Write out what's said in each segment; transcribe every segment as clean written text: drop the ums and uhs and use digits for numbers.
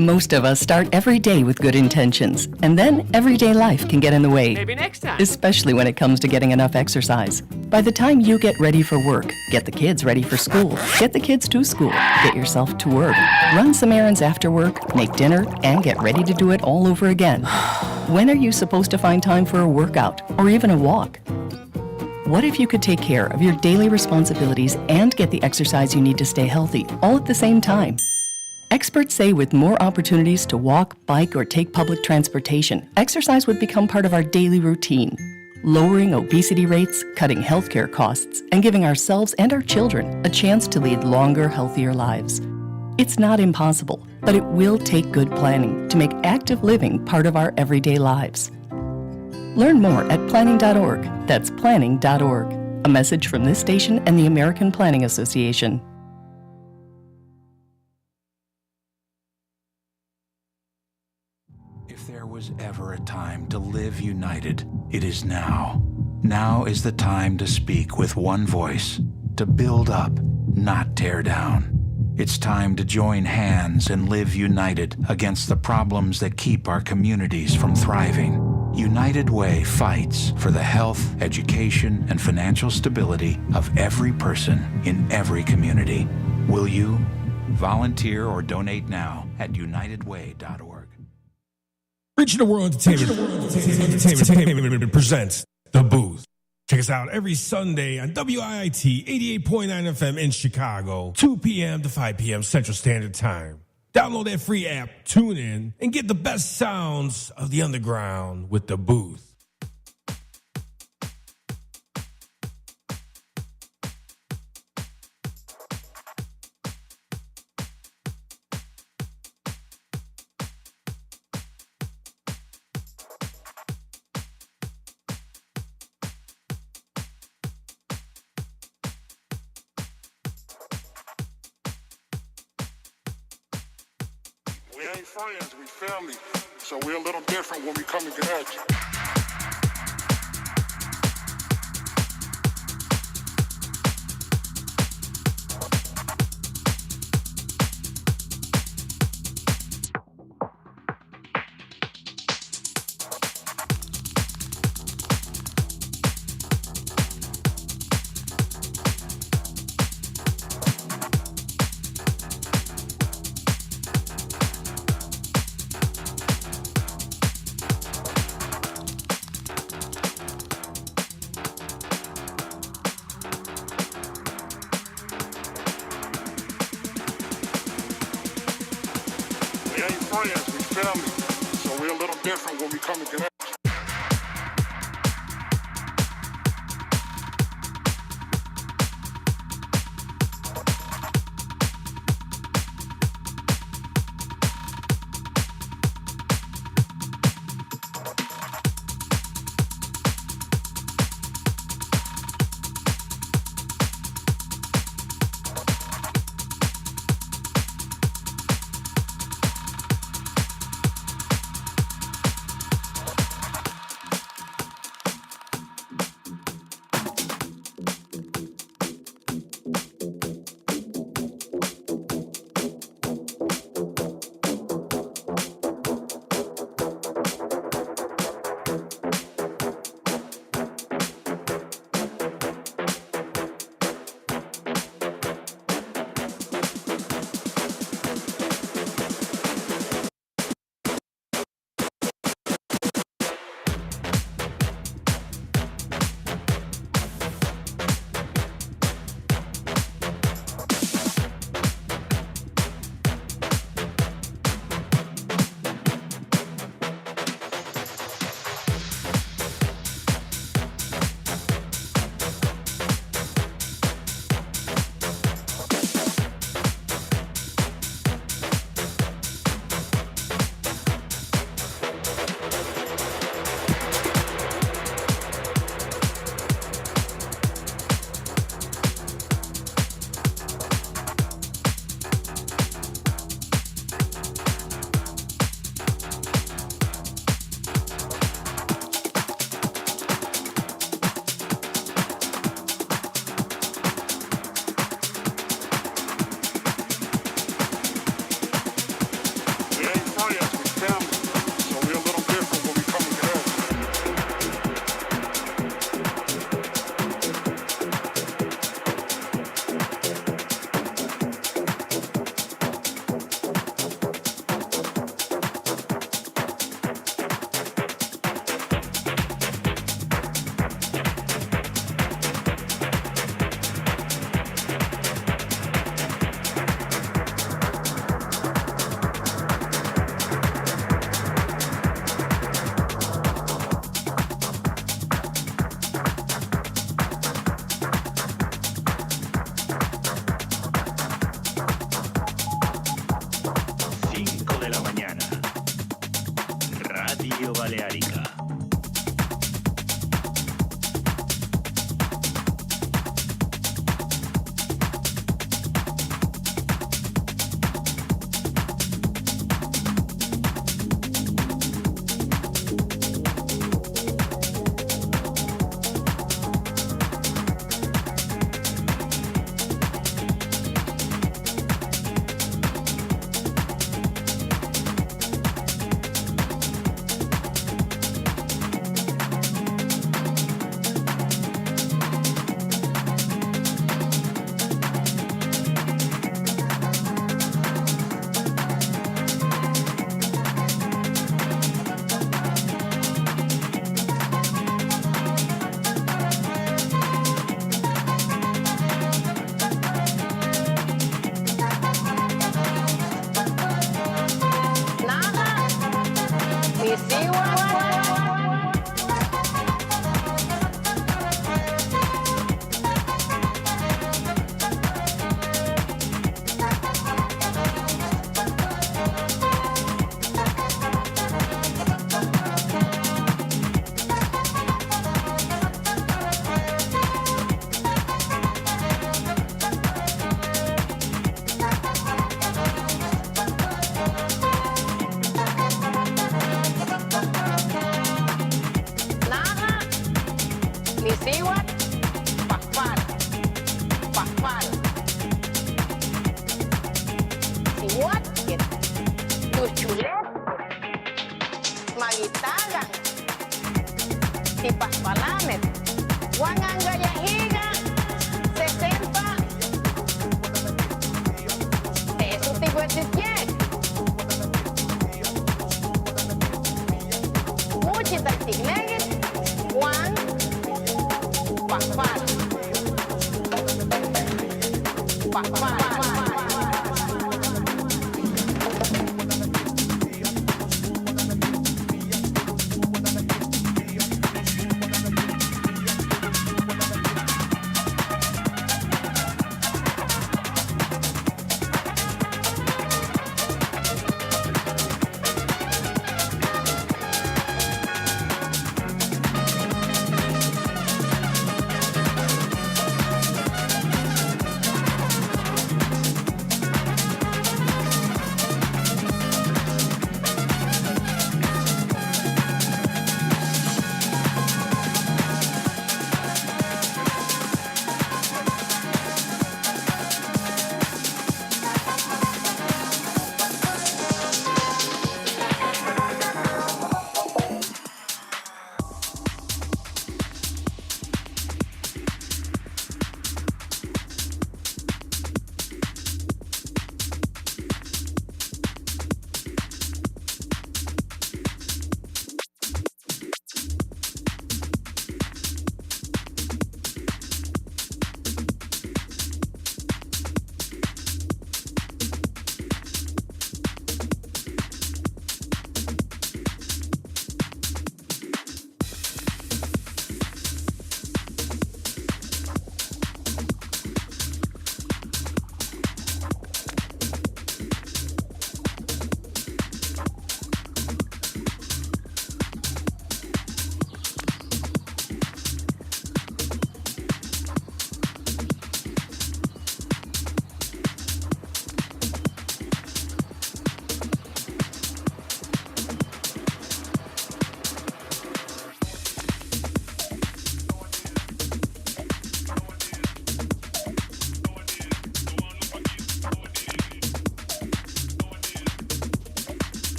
Most of us start every day with good intentions, and then everyday life can get in the way. Maybe next time. Especially when it comes to getting enough exercise. By the time you get ready for work, get the kids ready for school, get the kids to school, get yourself to work, run some errands after work, make dinner, and get ready to do it all over again. When are you supposed to find time for a workout or even a walk? What if you could take care of your daily responsibilities and get the exercise you need to stay healthy all at the same time? Experts say with more opportunities to walk, bike, or take public transportation, exercise would become part of our daily routine, lowering obesity rates, cutting healthcare costs, and giving ourselves and our children a chance to lead longer, healthier lives. It's not impossible, but it will take good planning to make active living part of our everyday lives. Learn more at planning.org. That's planning.org. A message from this station and the American Planning Association. If there was ever a time to live united, it is now. Now is the time to speak with one voice, to build up, not tear down. It's time to join hands and live united against the problems that keep our communities from thriving. United Way fights for the health, education, and financial stability of every person in every community. Will you? Volunteer or donate now at unitedway.org. Regional World Entertainment presents The Booth. Check us out every Sunday on WIIT 88.9 FM in Chicago, 2 p.m. to 5 p.m. Central Standard Time. Download that free app, tune in, and get the best sounds of the underground with The Booth. We ain't friends, we family. So we're a little different when we come and get at you. We ain't friends, we family. So we're a little different when we come and get at you. Radio Baleárica.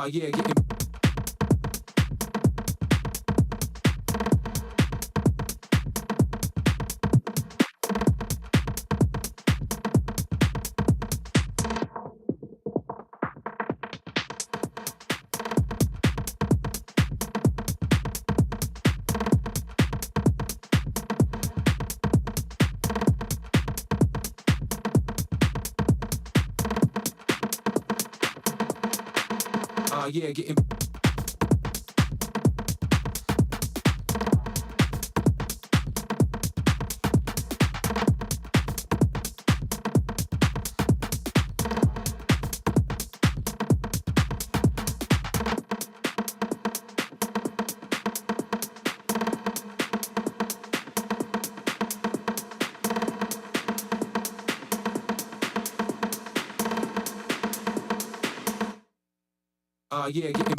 Yeah, getting. Yeah, getting. Yeah, getting.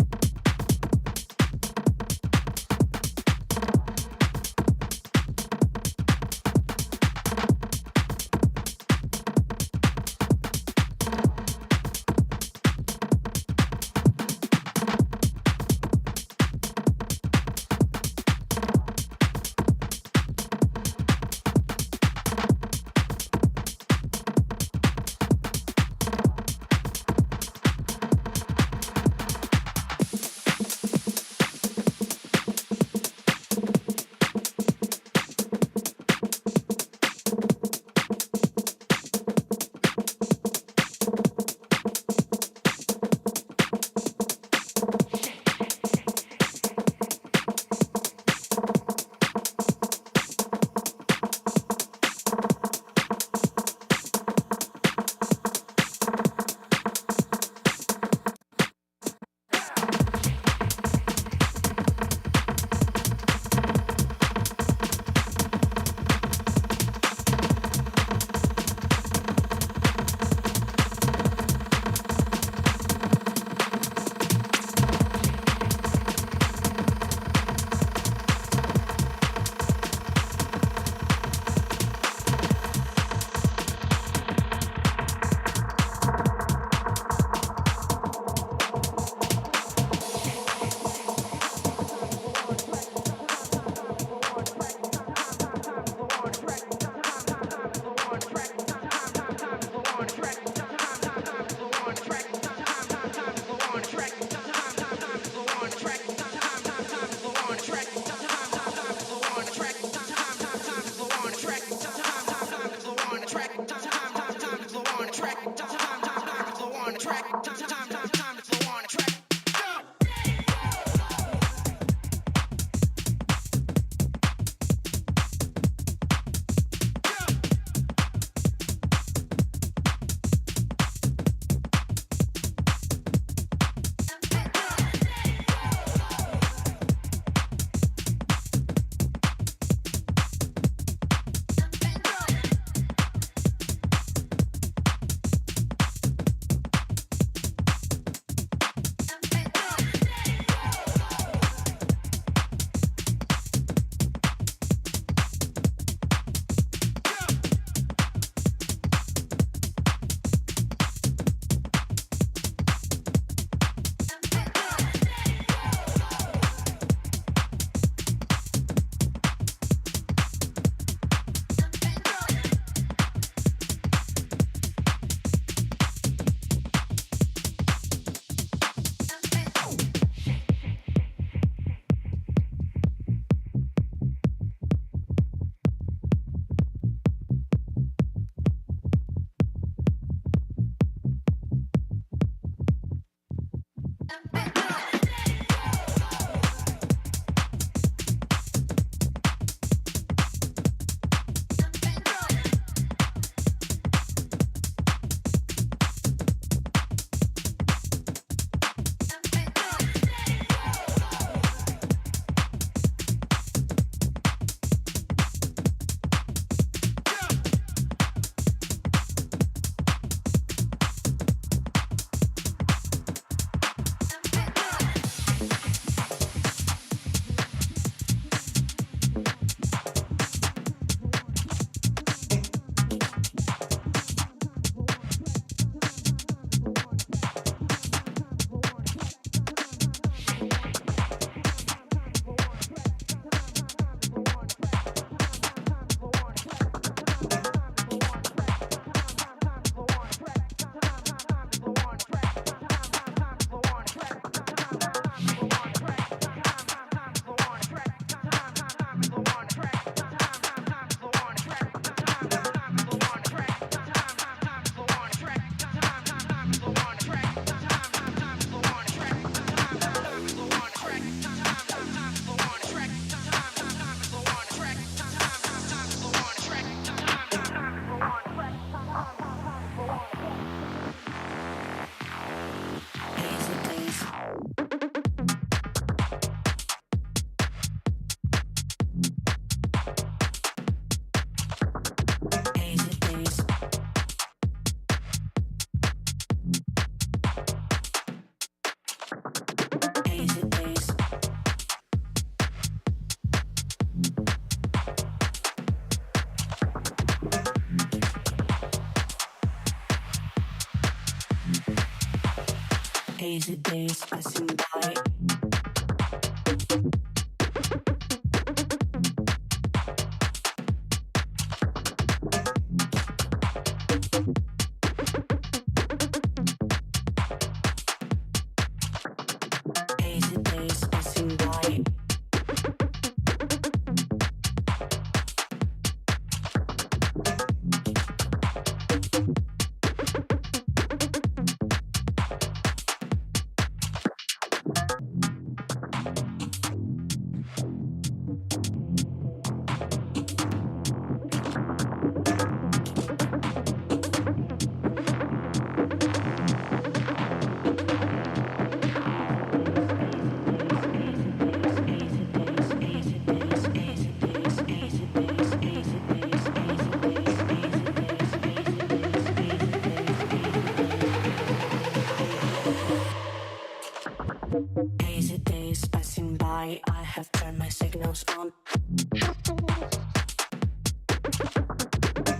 Hazy days passing by. Hazy days passing by. Hazy days passing by, I have turned my signals on.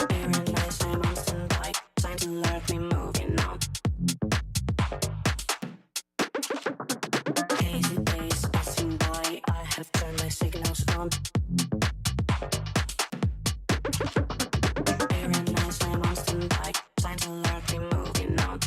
Hearing nice, I'm on standby, signs alert me moving on. Hazy days passing by, I have turned my signals on. Hearing nice, I'm on standby, signs alert me moving on.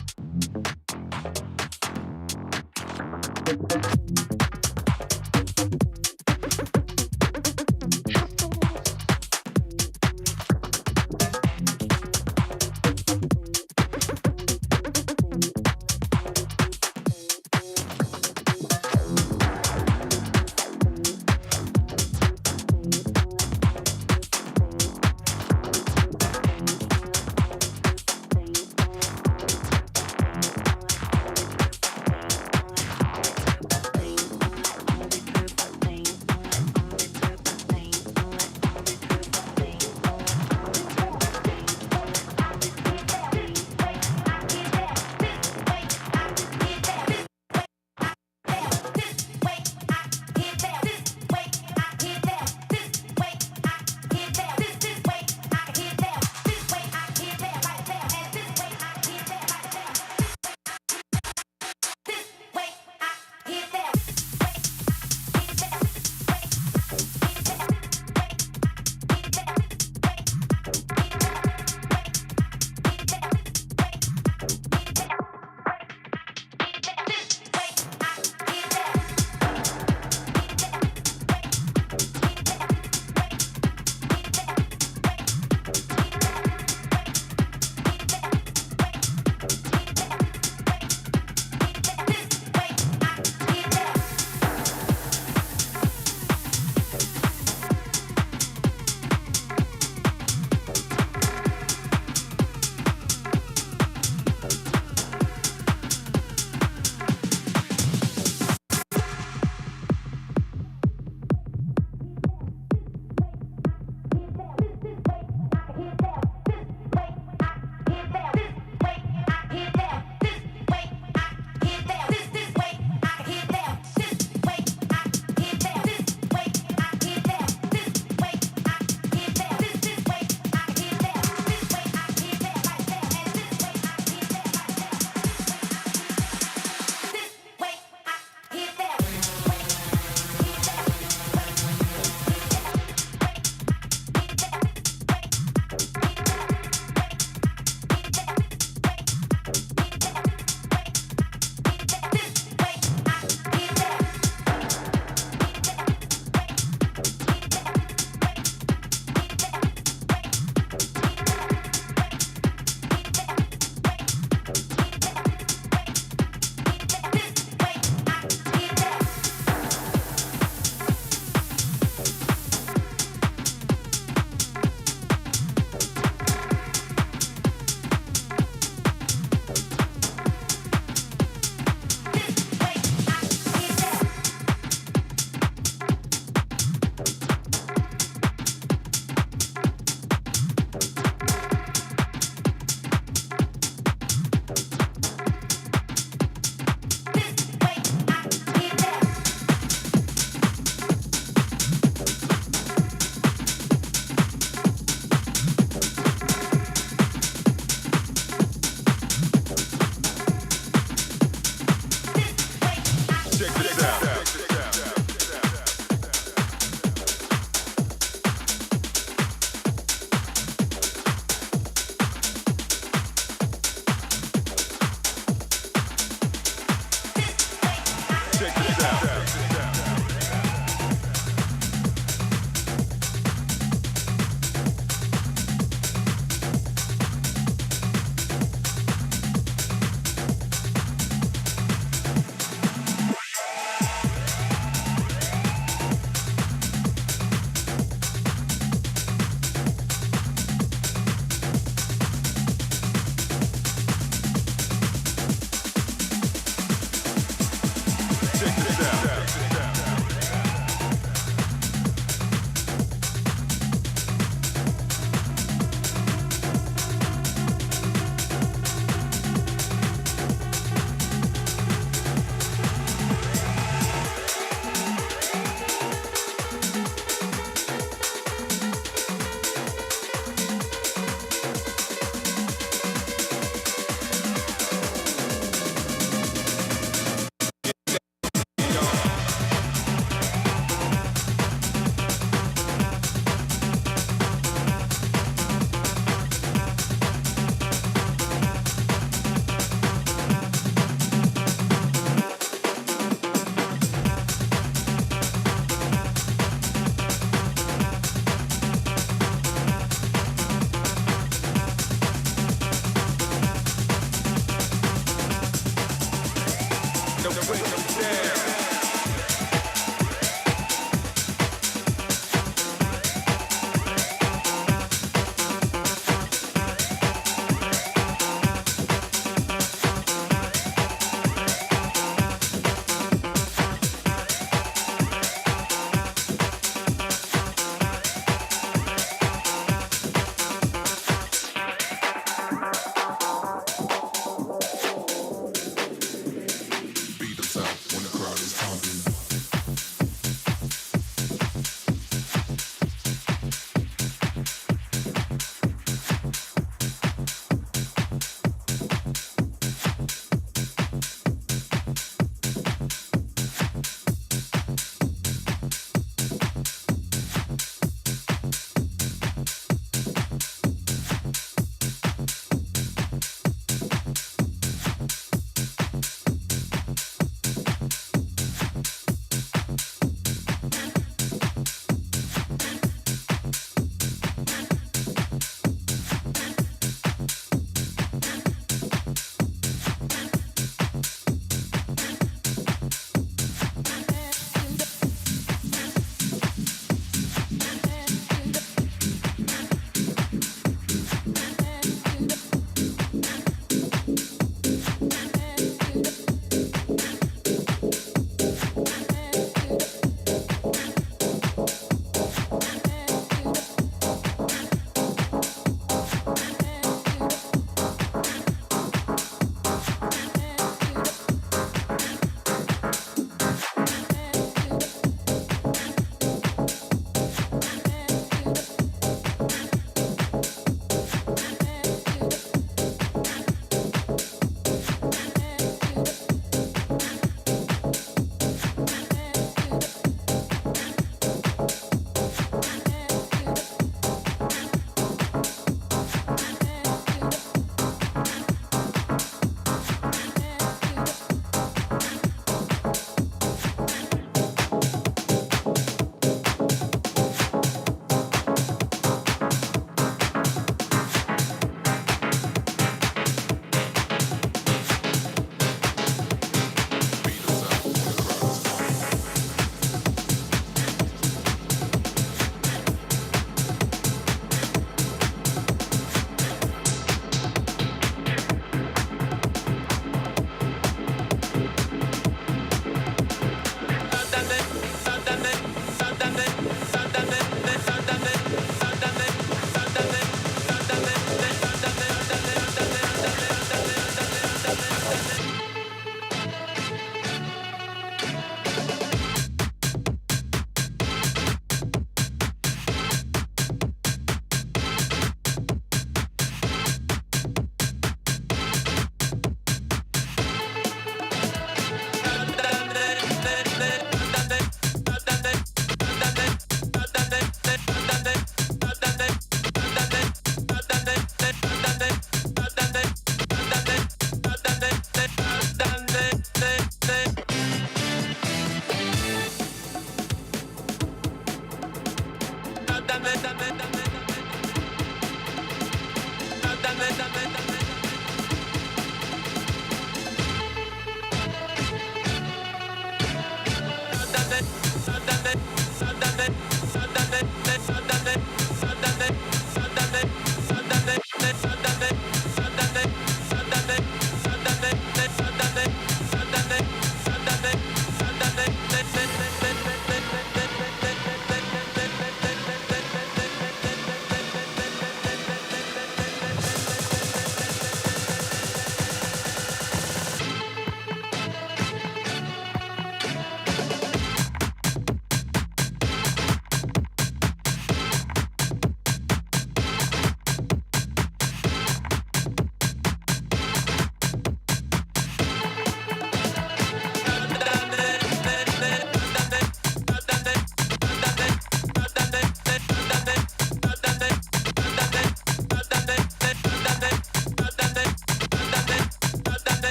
Beat the top when the crowd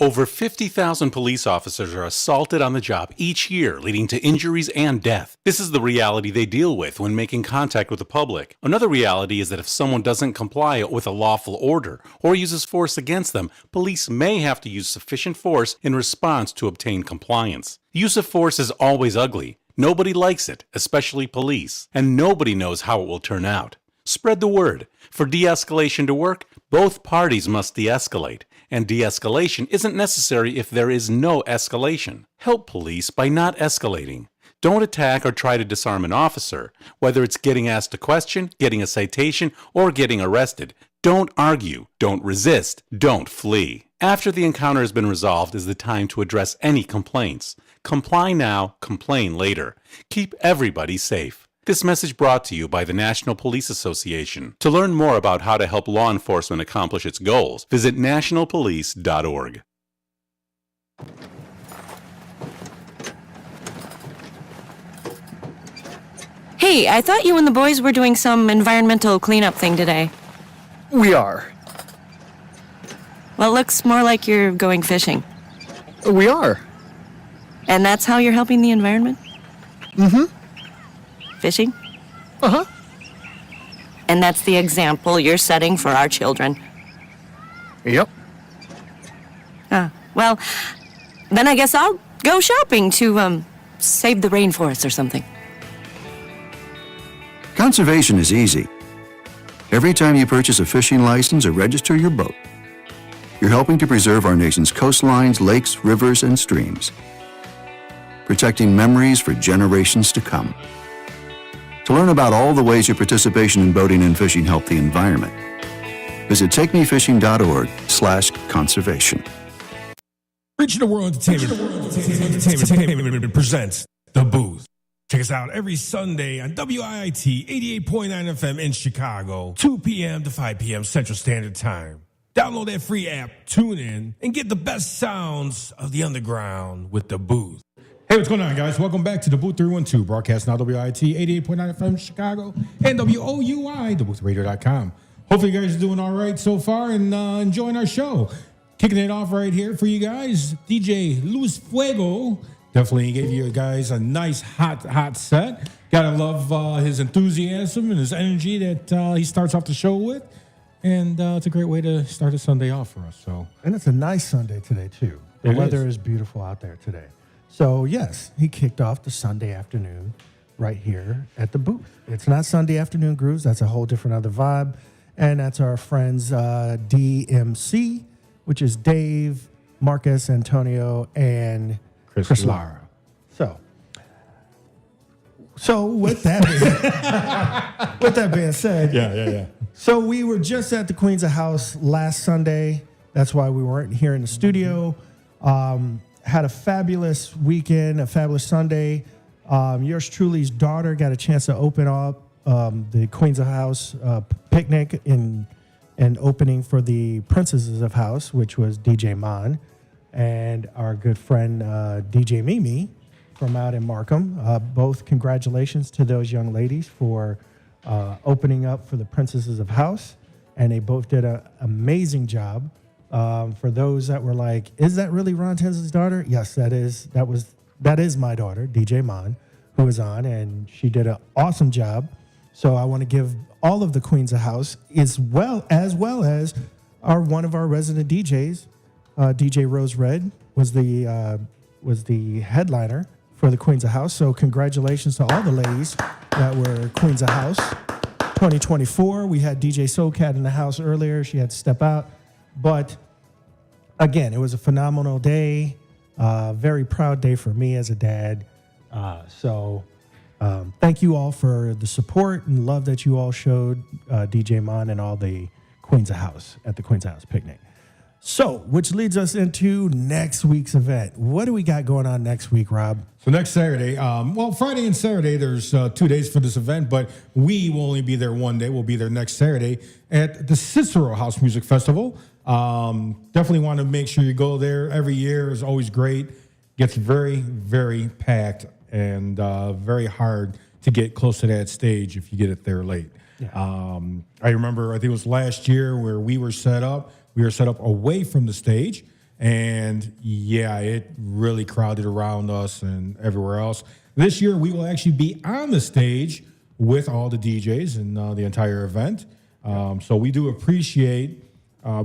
Over 50,000 police officers are assaulted on the job each year, leading to injuries and death. This is the reality they deal with when making contact with the public. Another reality is that if someone doesn't comply with a lawful order or uses force against them, police may have to use sufficient force in response to obtain compliance. Use of force is always ugly. Nobody likes it, especially police, and nobody knows how it will turn out. Spread the word. For de-escalation to work, both parties must de-escalate, and de-escalation isn't necessary if there is no escalation. Help police by not escalating. Don't attack or try to disarm an officer, whether it's getting asked a question, getting a citation, or getting arrested. Don't argue, don't resist, don't flee. After the encounter has been resolved is the time to address any complaints. Comply now, complain later. Keep everybody safe. This message brought to you by the National Police Association. To learn more about how to help law enforcement accomplish its goals, visit nationalpolice.org. Hey, I thought you and the boys were doing some environmental cleanup thing today. We are. Well, it looks more like you're going fishing. We are. And that's how you're helping the environment? Mm-hmm. Fishing? Uh-huh. And that's the example you're setting for our children. Yep. Well, then I guess I'll go shopping to, save the rainforest or something. Conservation is easy. Every time you purchase a fishing license or register your boat, you're helping to preserve our nation's coastlines, lakes, rivers, and streams, protecting memories for generations to come. To learn about all the ways your participation in boating and fishing help the environment, visit takemefishing.org/conservation. Regional World Entertainment presents The Booth. Check us out every Sunday on WIIT 88.9 FM in Chicago, 2 p.m. to 5 p.m. Central Standard Time. Download that free app, tune in, and get the best sounds of the underground with The Booth. Hey, what's going on, guys? Welcome back to DaBooth312, broadcast now WIIT 88.9 FM Chicago and WOUI, DaBoothRadio.com. Hopefully you guys are doing all right so far and enjoying our show. Kicking it off right here for you guys, DJ Luiz Fueggo. Definitely gave you guys a nice hot set. Gotta love his enthusiasm and his energy that he starts off the show with. And it's a great way to start a Sunday off for us. And it's a nice Sunday today, too. The weather is beautiful out there today. So, yes, he kicked off the Sunday afternoon right here at the booth. It's not Sunday afternoon grooves. That's a whole different other vibe. And that's our friends DMC, which is Dave, Marcus, Antonio, and Chris Lara. So with that being said, yeah. So we were just at the Queens of House last Sunday. That's why we weren't here in the studio. Had a fabulous weekend, a fabulous Sunday. Yours truly's daughter got a chance to open up the Queens of House picnic and opening for the Princesses of House, which was DJ Mon and our good friend DJ Mimi from out in Markham. Both congratulations to those young ladies for opening up for the Princesses of House, and they both did an amazing job. For those that were like, is that really Ron Tinsley's daughter? Yes, that is my daughter, DJ Mon, who was on, and she did an awesome job. So I want to give all of the Queens of House, as well as one of our resident DJs, DJ Rose Red, was the headliner for the Queens of House. So congratulations to all the ladies that were Queens of House 2024. We had DJ Soulcat in the house earlier. She had to step out. But again, it was a phenomenal day. Very proud day for me as a dad. So thank you all for the support and love that you all showed DJ Mon and all the Queens of House at the Queens of House picnic. So, which leads us into next week's event. What do we got going on next week, Rob? So next Saturday, Friday and Saturday, there's 2 days for this event, but we will only be there one day. We'll be there next Saturday at the Cicero House Music Festival. Definitely want to make sure you go there. Every year is always great. Gets very, very packed and very hard to get close to that stage if you get it there late. Yeah. I remember, I think it was last year where we were set up. We were set up away from the stage, And yeah, it really crowded around us and everywhere else. This year, we will actually be on the stage with all the DJs and the entire event. So we do appreciate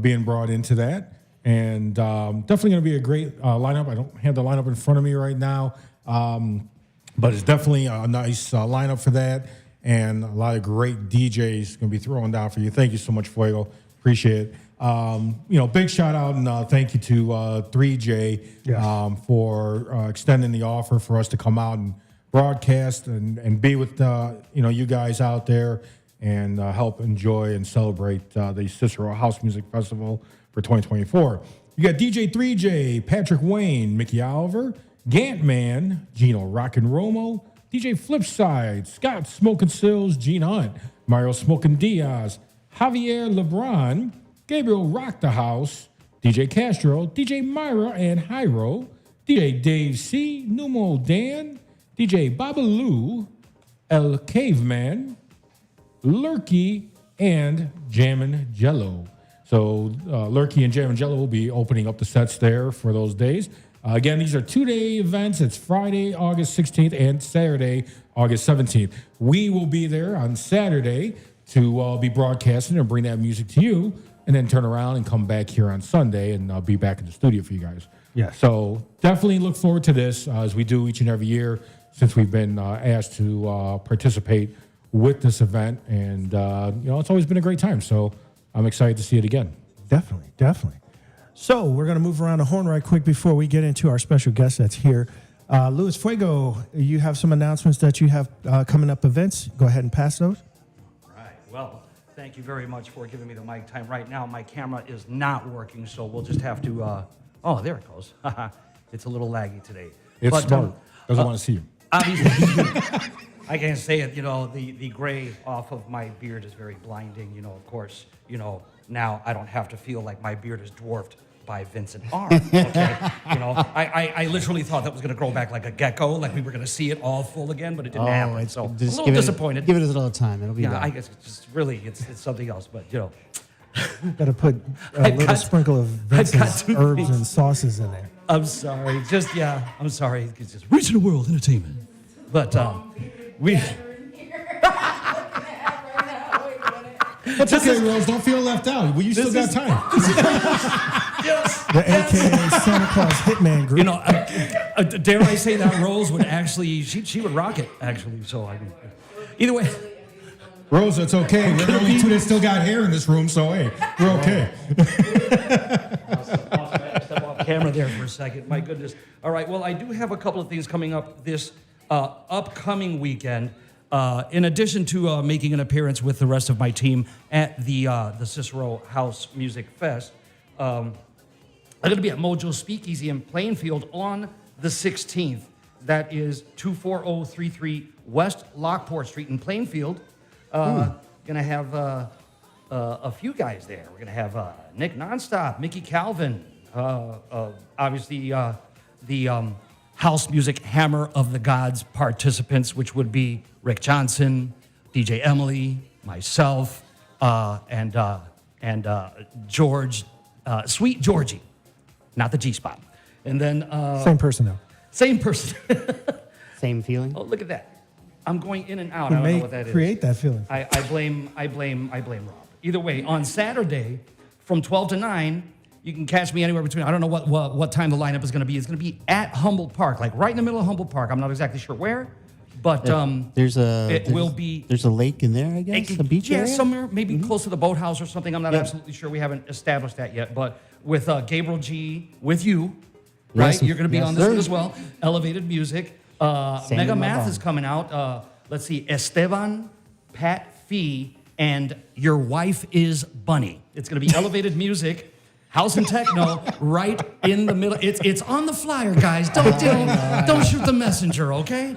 being brought into that. And definitely going to be a great lineup. I don't have the lineup in front of me right now, but it's definitely a nice lineup for that. And a lot of great DJs going to be throwing down for you. Thank you so much, Fueggo. Appreciate it. Big shout out and thank you to 3J for extending the offer for us to come out and broadcast and be with you guys out there and help enjoy and celebrate the Cicero House Music Festival for 2024. You got DJ 3J, Patrick Wayne, Mickey Oliver, Gantman, Gino Rockin' Romo, DJ Flipside, Scott Smokin' Sills, Gene Hunt, Mario Smokin' Diaz, Javier LeBron, Gabriel Rock the House, DJ Castro, DJ Myra and Hyro, DJ Dave C, Numo Dan, DJ Babaloo, El Caveman, Lurky, and Jammin' Jello. So Lurky and Jammin' Jello will be opening up the sets there for those days. Again, these are 2-day events. It's Friday, August 16th, and Saturday, August 17th. We will be there on Saturday to be broadcasting and bring that music to you, and then turn around and come back here on Sunday and be back in the studio for you guys. Yeah. So definitely look forward to this as we do each and every year since we've been asked to participate with this event. And, it's always been a great time. So I'm excited to see it again. Definitely. So we're going to move around the horn right quick before we get into our special guest that's here. Luiz Fueggo, you have some announcements that you have coming up events. Go ahead and pass those. Right. Well, thank you very much for giving me the mic time. Right now, my camera is not working, so we'll just have to... oh, there it goes. It's a little laggy today. It's smart. Doesn't want to see you. Obviously, I can't say it, the gray off of my beard is very blinding, of course, now I don't have to feel like my beard is dwarfed by Vincent R, okay? I literally thought that was going to grow back like a gecko, like we were going to see it all full again, but it didn't happen, so I'm a little disappointed. Give it a little time, it'll be Yeah, back. I guess it's just really, it's something else, but, Got to put a little sprinkle of Vincent's herbs and sauces in there. I'm sorry. I'm sorry. It's just Regional World Entertainment. But we... That's okay, Rose. Don't feel left out. Well, you still got time. Yes. The AKA Santa Claus Hitman Group. Dare I say that Rose would actually... She would rock it, actually. So, either way... Rose, it's okay. We're the only two that still got hair in this room, so hey, we're okay. Step off camera there for a second. My goodness. All right. Well, I do have a couple of things coming up this upcoming weekend. In addition to making an appearance with the rest of my team at the Cicero House Music Fest, I'm going to be at Mojo Speakeasy in Plainfield on the 16th. That is 24033 West Lockport Street in Plainfield. Going to have a few guys there. We're going to have Nick Nonstop, Mickey Calvin, obviously the house music Hammer of the Gods participants, which would be Rick Johnson, DJ Emily, myself, and George, Sweet Georgie, not the G-spot. And then... Same person, though. Same person. Same feeling? Oh, look at that. I'm going in and out. Who I don't know may what that is. create that feeling? I blame Rob. Either way, on Saturday from 12 to 9, you can catch me anywhere between, I don't know what time the lineup is going to be. It's going to be at Humboldt Park, like right in the middle of Humboldt Park. I'm not exactly sure where, but there's a lake in there, I guess, a beach area? Yeah, somewhere, maybe close to the boathouse or something. I'm not absolutely sure. We haven't established that yet, but with Gabriel G, with you, right? Yes, You're going to be yes, on this sir. one as well. Elevated Music. Mega Math is coming out. Let's see, Esteban, Pat Fee, and Your Wife is Bunny. It's going to be Elevated Music, House and Techno, right in the middle. It's on the flyer, guys. Don't shoot the messenger, okay?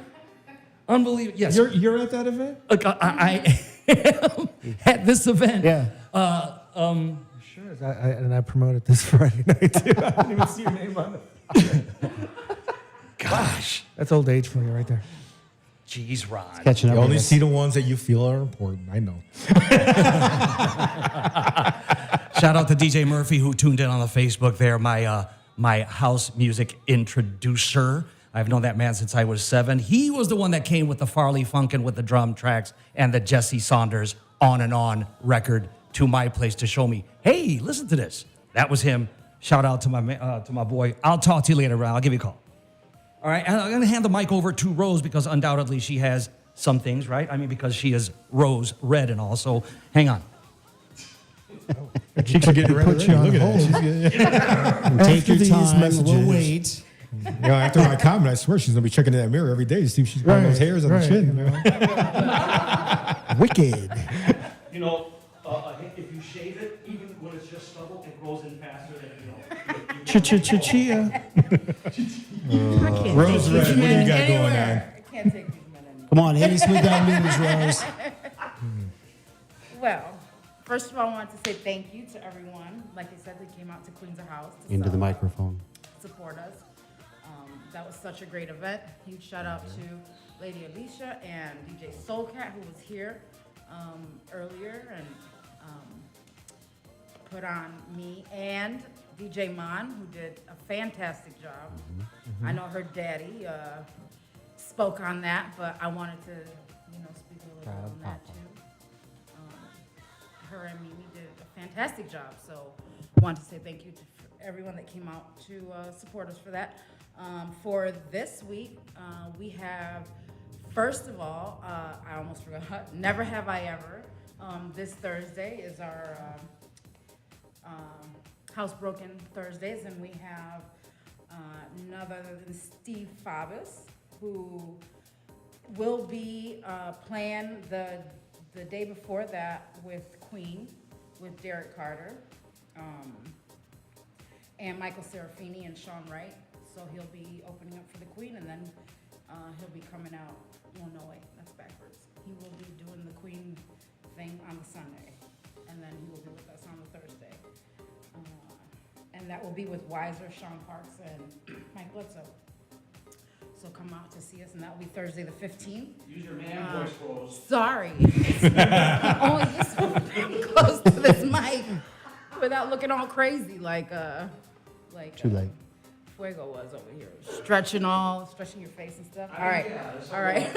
Unbelievable. Yes. You're at that event? I am at this event. Yeah. Sure. And I promoted this Friday night, too. I didn't even see your name on it. Gosh. That's old age for you right there. Jeez, Ron. Catching up You only with us. see the ones that you feel are important. I know. Shout out to DJ Murphy who tuned in on the Facebook there. My my house music introducer. I've known that man since I was 7. He was the one that came with the Farley Funkin' with the drum tracks and the Jesse Saunders On and On record to my place to show me, hey, listen to this. That was him. Shout out to my boy. I'll talk to you later, Ron. I'll give you a call. All right, and I'm going to hand the mic over to Rose because undoubtedly she has some things, right? I mean, because she is rose red and all, so hang on. Her cheeks are getting red already. Look at that. Take your time. We'll wait. You know, after my comment, I swear she's going to be checking in that mirror every day to see if she's got those hairs on the chin. You know? Wicked. You know, if you shave it, even when it's just stubble, it grows in faster than, Chia. Rose Red, what do you got going on? I can't take these men anymore. Come on, hit us with that news, Rose. Well, first of all, I want to say thank you to everyone. Like I said, they came out to Queens House to Into the microphone. support us. That was such a great event. Huge shout out to Lady Alicia and DJ Soulcat, who was here earlier and put on me, and DJ Mon, who did a fantastic job. I know her daddy spoke on that, but I wanted to, speak a little bit on that too. Her and Mimi did a fantastic job, so I want to say thank you to everyone that came out to support us for that. For this week, we have, first of all, I almost forgot, Never Have I Ever. This Thursday is our Housebroken Thursdays, and we have none other than Steve Fabus, who will be playing the day before that with Queen, with Derek Carter, and Michael Serafini and Sean Wright. So he'll be opening up for the Queen, and then he'll be coming out. Well, no, wait, that's backwards. He will be doing the Queen thing on the Sunday, and then he will be with us on the Thursday. And that will be with Weiser, Sean Parks, and Mike Bledsoe. So come out to see us, and that will be Thursday the 15th. Use your man voice, Rose. Sorry. Only this one close to this mic without looking all crazy like Too late. Fueggo was over here, stretching your face and stuff. All right, all right.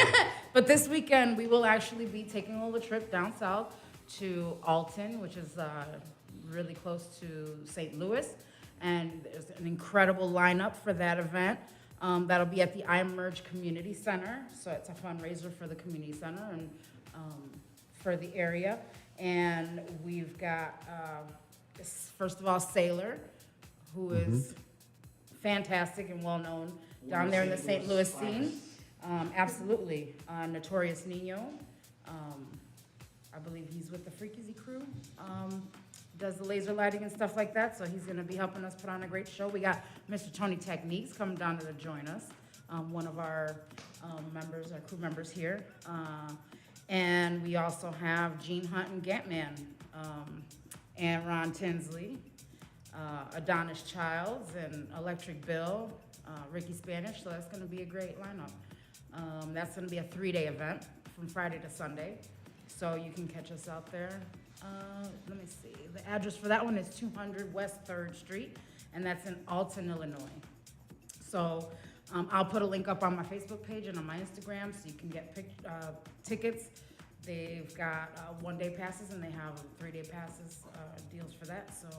But this weekend, we will actually be taking a little trip down south to Alton, which is really close to St. Louis. And there's an incredible lineup for that event. That'll be at the iMerge Community Center. So it's a fundraiser for the community center and for the area. And we've got, first of all, Sailor, who is fantastic and well-known down there in the St. Louis scene. Absolutely. Notorious Nino. I believe he's with the Freakeasy crew. Does the laser lighting and stuff like that, so he's going to be helping us put on a great show. We got Mr. Tony Techniques coming down to join us, one of our members, our crew members here. And we also have Gene Hunt and Gantman, and Ron Tinsley, Adonis Childs, and Electric Bill, Ricky Spanish, so that's going to be a great lineup. That's going to be a 3-day event from Friday to Sunday, so you can catch us out there. Let me see. The address for that one is 200 West 3rd Street, and that's in Alton, Illinois. So I'll put a link up on my Facebook page and on my Instagram so you can get tickets. They've got 1-day passes and they have 3-day passes deals for that. So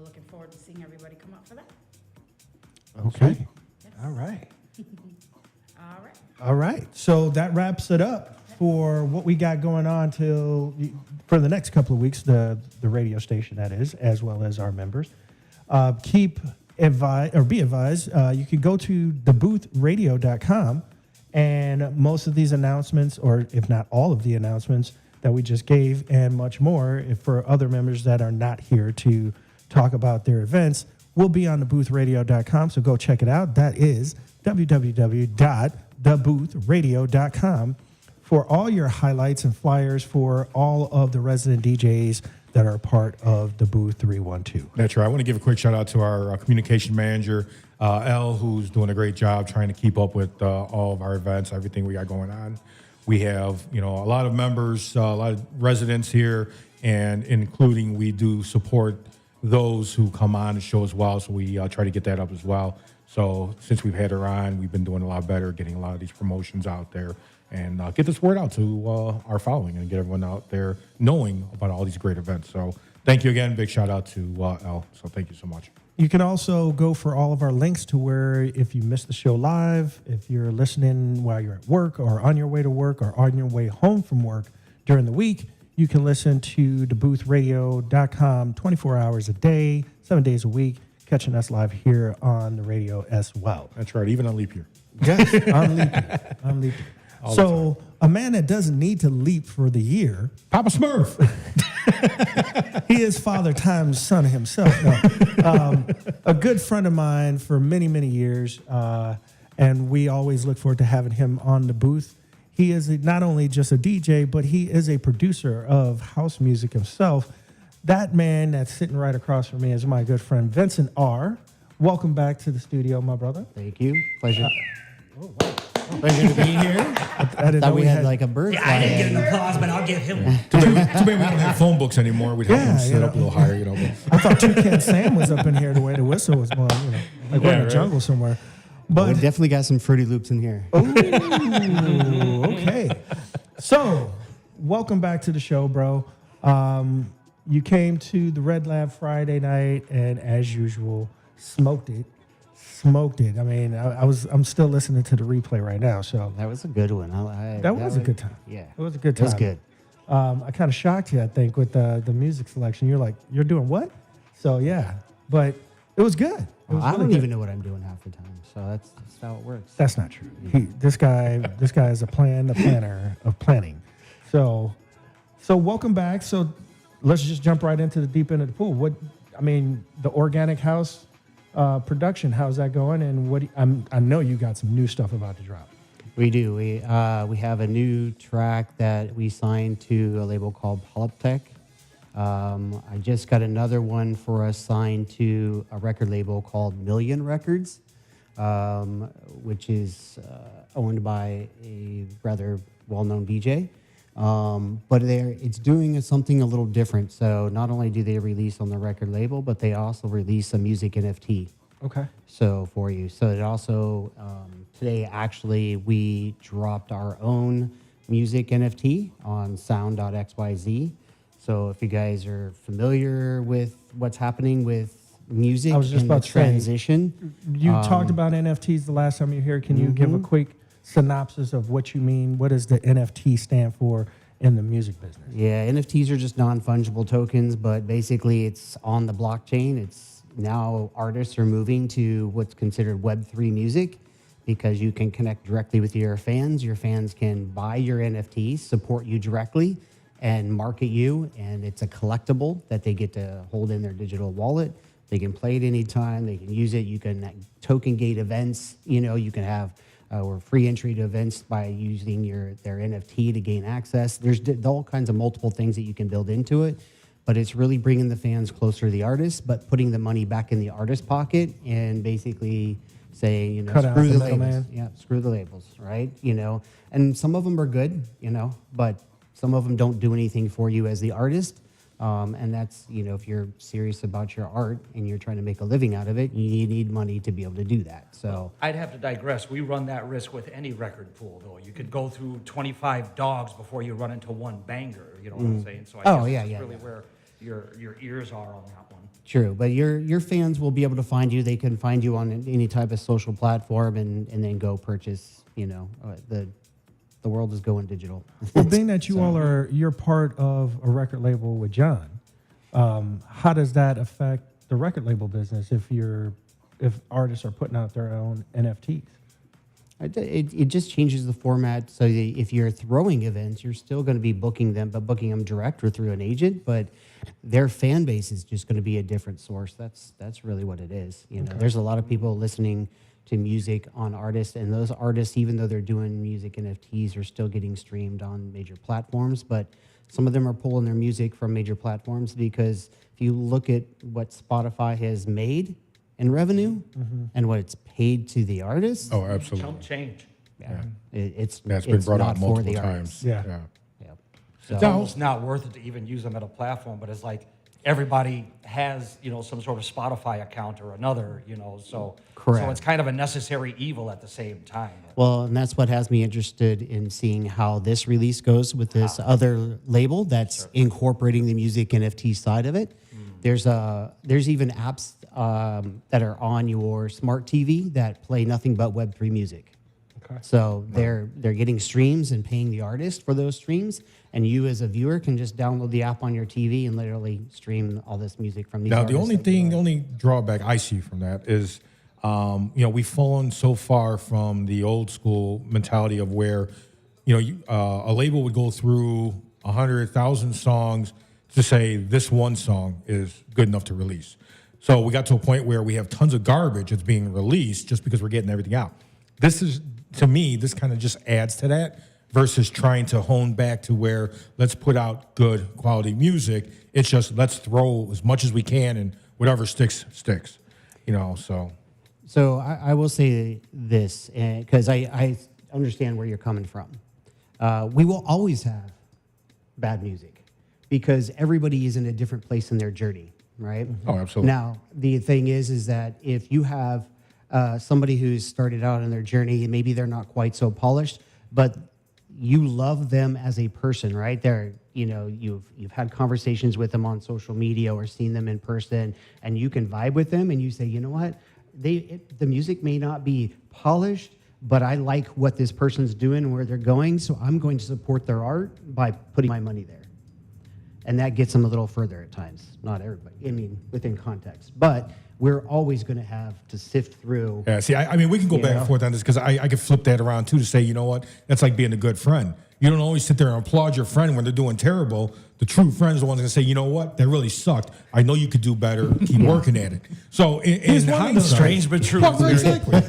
looking forward to seeing everybody come out for that. Okay. Yes. All right. All right. All right. So that wraps it up for what we got going on for the next couple of weeks, the radio station, that is, as well as our members. Be advised, you can go to DaBooth312.com, and most of these announcements, or if not all of the announcements that we just gave and much more, for other members that are not here to talk about their events, will be on DaBooth312.com, so go check it out. That is www.DaBooth312.com for all your highlights and flyers for all of the resident DJs that are part of the Booth 312. That's right. I want to give a quick shout out to our communication manager, Elle, who's doing a great job trying to keep up with all of our events, everything we got going on. We have, a lot of members, a lot of residents here, and including we do support those who come on the show as well. So we try to get that up as well. So since we've had her on, we've been doing a lot better, getting a lot of these promotions out there, and get this word out to our following and get everyone out there knowing about all these great events. So thank you again. Big shout out to Elle. So thank you so much. You can also go for all of our links to where, if you missed the show live, if you're listening while you're at work or on your way to work or on your way home from work during the week, you can listen to DaBooth312.com 24 hours a day, 7 days a week, catching us live here on the radio as well. That's right, even on leap year. Yes, on leap year. On leap year. So a man that doesn't need to leap for the year, Papa Smurf. he is Father Time's son himself. No. A good friend of mine for many, many years, and we always look forward to having him on the booth. He is not only just a DJ, but he is a producer of house music himself. That man that's sitting right across from me is my good friend, Vincent R. Welcome back to the studio, my brother. Thank you. Pleasure. Pleasure to be here. I didn't know we had like a bird. Yeah, I didn't get an applause, but I'll give him one. Too bad we don't have phone books anymore. We'd have them sit up a little higher, you know. I thought Toucan Sam was up in here the way the whistle was going, you know, like we're in the jungle somewhere. But we definitely got some Fruity Loops in here. Ooh, okay. So, welcome back to the show, bro. You came to the Red Lab Friday night, and as usual, smoked it. I mean, I'm still listening to the replay right now. So that was a good one. That was a good time. Yeah, it was a good time. It was good. I kind of shocked you, I think, with the music selection. You're like, you're doing what? So yeah, but it was good. It was I really don't good. even know what I'm doing half the time. So that's how it works. That's not true. This guy is a planner of planning. So welcome back. So let's just jump right into the deep end of the pool. The organic house production, how's that going? And I know you got some new stuff about to drop. We do. We have a new track that we signed to a label called Polyptech. I just got another one for us signed to a record label called Million Records, which is owned by a rather well-known DJ. But it's doing something a little different. So not only do they release on the record label, but they also release a music NFT. Okay. So for you. So it also, today actually we dropped our own music NFT on sound.xyz. So if you guys are familiar with what's happening with music I was just and about the to say, transition. You talked about NFTs the last time you were here. Can you give a quick synopsis of what you mean? What does the NFT stand for in the music business? Yeah, NFTs are just non-fungible tokens, but basically it's on the blockchain. It's now artists are moving to what's considered Web3 music because you can connect directly with your fans. Your fans can buy your NFTs, support you directly, and market you, and it's a collectible that they get to hold in their digital wallet. They can play it anytime. They can use it. You can token gate events. You know, you can have or free entry to events by using their NFT to gain access. There's all kinds of multiple things that you can build into it, but it's really bringing the fans closer to the artist, but putting the money back in the artist pocket and basically saying, you know, screw the labels. Yeah, screw the labels, right? You know, and some of them are good, you know, but some of them don't do anything for you as the artist. And that's, you know, if you're serious about your art and you're trying to make a living out of it, you need money to be able to do that. So I'd have to digress. We run that risk with any record pool, though. You could go through 25 dogs before you run into one banger. You know what I'm saying? So I guess that's really where your ears are on that one. True, but your fans will be able to find you. They can find you on any type of social platform and then go purchase. You know, the world is going digital. Well, being that you're part of a record label with John, how does that affect the record label business if artists are putting out their own NFTs? It just changes the format. So if you're throwing events, you're still going to be booking them, but booking them direct or through an agent. But their fan base is just going to be a different source. That's really what it is. You know, there's a lot of people listening to music on artists, and those artists, even though they're doing music NFTs, are still getting streamed on major platforms. But some of them are pulling their music from major platforms because if you look at what Spotify has made in revenue and what it's paid to the artist, oh, absolutely, chump change. Yeah, it's been brought not out multiple for the times. artists. Yeah. Yep. It's almost not worth it to even use them at a platform, but it's like everybody has, some sort of Spotify account or another, so Correct. So it's kind of a necessary evil at the same time. Well, and that's what has me interested in seeing how this release goes with this other label that's incorporating the music NFT side of it. There's even apps that are on your smart TV that play nothing but Web3 music. Okay. So they're getting streams and paying the artist for those streams, and you as a viewer can just download the app on your TV and literally stream all this music from these Now, artists. the only drawback I see from that is, we've fallen so far from the old school mentality of where, a label would go through 100,000 songs to say this one song is good enough to release. So we got to a point where we have tons of garbage that's being released just because we're getting everything out. To me, this kind of just adds to that versus trying to hone back to where let's put out good quality music. It's just let's throw as much as we can and whatever sticks. So I will say this, because I understand where you're coming from. We will always have bad music because everybody is in a different place in their journey, right? Oh, absolutely. Now, the thing is that if you have somebody who's started out in their journey and maybe they're not quite so polished, but you love them as a person, right? You've had conversations with them on social media or seen them in person, and you can vibe with them, and you say, you know what, the music may not be polished, but I like what this person's doing and where they're going, so I'm going to support their art by putting my money there. And that gets them a little further at times. Not everybody, within context. But we're always going to have to sift through. Yeah, see, we can go back and forth on this because I could flip that around too to say, you know what, that's like being a good friend. You don't always sit there and applaud your friend when they're doing terrible. The true friends are the ones that say, you know what, that really sucked. I know you could do better. Keep working at it. So in hindsight, strange but true. Well, exactly.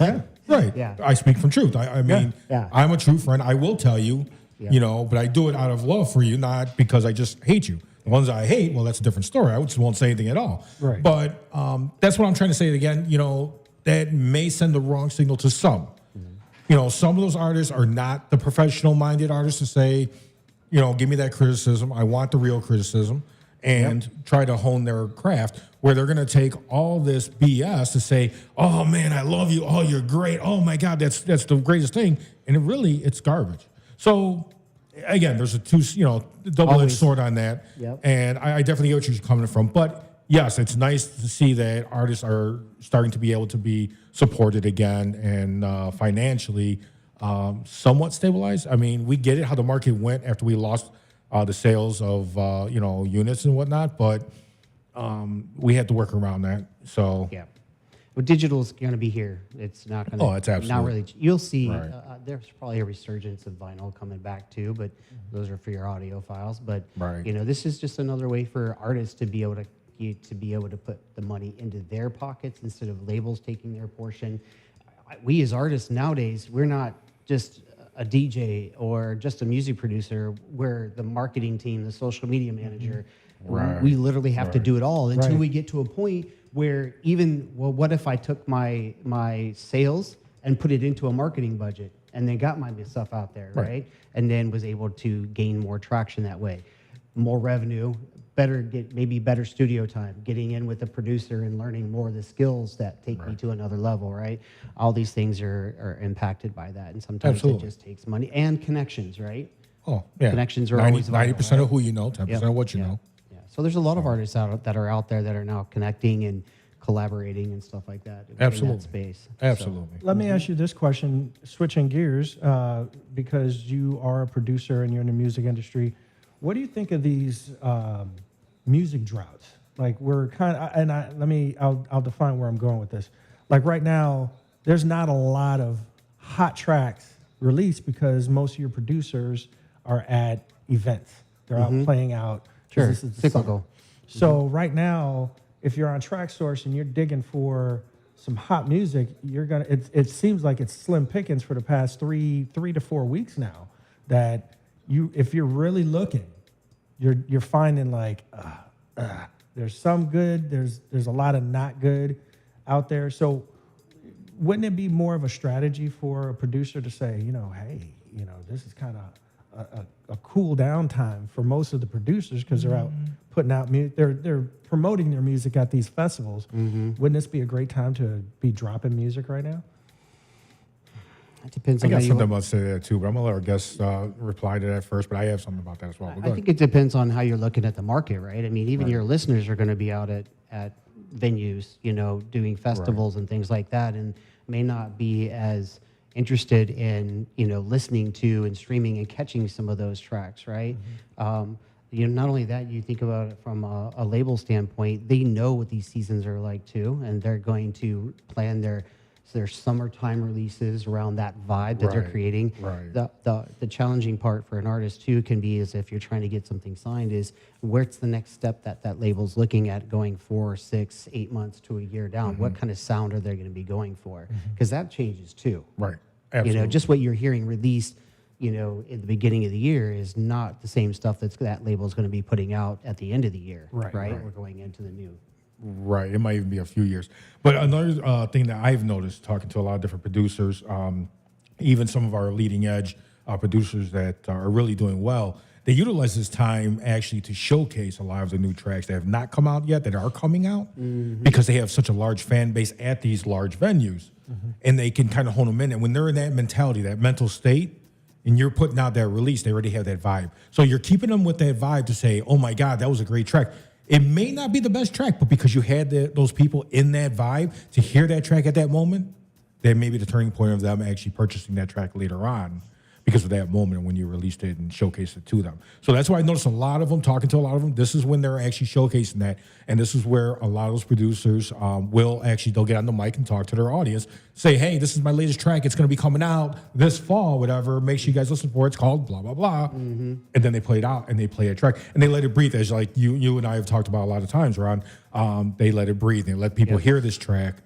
Right. Yeah. I speak from truth. I'm a true friend. I will tell you, but I do it out of love for you, not because I just hate you. The ones I hate, well, that's a different story. I just won't say anything at all. Right. But that's what I'm trying to say again. That may send the wrong signal to some. Some of those artists are not the professional-minded artists to say, give me that criticism. I want the real criticism, and try to hone their craft. Where they're going to take all this BS to say, "Oh man, I love you. Oh, you're great. Oh my God, that's the greatest thing," and it's garbage. So. Again, there's a double-edged sword on that, and I definitely get what you're coming from. But yes, it's nice to see that artists are starting to be able to be supported again and financially somewhat stabilized. We get it how the market went after we lost the sales of units and whatnot, but we had to work around that. So yeah. Well, digital's going to be here. It's not going to. Oh, it's absolutely. Not really. You'll see. There's probably a resurgence of vinyl coming back too, but those are for your audio files. But this is just another way for artists to be able to put the money into their pockets instead of labels taking their portion. We as artists nowadays, we're not just a DJ or just a music producer. We're the marketing team, the social media manager. We literally have to do it all until we get to a point where what if I took my sales and put it into a marketing budget and then got my stuff out there, right? And then was able to gain more traction that way. More revenue, maybe better studio time, getting in with a producer and learning more of the skills that take me to another level, right? All these things are impacted by that. And sometimes it just takes money and connections, right? Oh, yeah. Connections are always 90% of who you know, 10% of what you know. So there's a lot of artists that are out there that are now connecting and collaborating and stuff like that in that space. Absolutely. Let me ask you this question, switching gears, because you are a producer and you're in the music industry. What do you think of these music droughts? Like we're kind of, I'll define where I'm going with this. Like right now, there's not a lot of hot tracks released because most of your producers are at events. They're out playing out. Sure, this is cyclical. So right now, if you're on TrackSource and you're digging for some hot music, it seems like it's slim pickings for the past three to 4 weeks now. That if you're really looking, you're finding like there's some good, there's a lot of not good out there. So wouldn't it be more of a strategy for a producer to say, hey, this is kind of a cool down time for most of the producers because they're out putting out music. They're promoting their music at these festivals. Wouldn't this be a great time to be dropping music right now? It depends I on how got you something about to say that too, but I'm gonna let our guests reply to that first. But I have something about that as well. But go I ahead. think it depends on how you're looking at the market, right? I mean, even your listeners are going to be out at venues, doing festivals and things like that, and may not be as interested in, listening to and streaming and catching some of those tracks, right? Not only that, you think about it from a label standpoint, they know what these seasons are like too, and they're going to plan their summertime releases around that vibe that they're creating. Right. The challenging part for an artist too can be is if you're trying to get something signed is where's the next step that label's looking at going 4, 6, 8 months to a year down. What kind of sound are they going to be going for? Because that changes too. Right. Absolutely. Just what you're hearing released, in the beginning of the year is not the same stuff that label is going to be putting out at the end of the year. Right. We're going into the new. Right. It might even be a few years. But another thing that I've noticed talking to a lot of different producers, even some of our leading edge producers that are really doing well, they utilize this time actually to showcase a lot of the new tracks that have not come out yet, that are coming out, because they have such a large fan base at these large venues. And they can kind of hone them in. And when they're in that mentality, that mental state, and you're putting out that release, they already have that vibe. So you're keeping them with that vibe to say, oh my God, that was a great track. It may not be the best track, but because you had those people in that vibe to hear that track at that moment, that may be the turning point of them actually purchasing that track later on because of that moment when you released it and showcased it to them. So that's why I noticed a lot of them, talking to a lot of them, this is when they're actually showcasing that. And this is where a lot of those producers they'll get on the mic and talk to their audience, say, hey, this is my latest track. It's going to be coming out this fall, whatever. Make sure you guys listen for it. It's called blah, blah, blah. And then they play it out and they play a track and they let it breathe. As like you and I have talked about a lot of times, Ron, they let it breathe. They let people hear this track.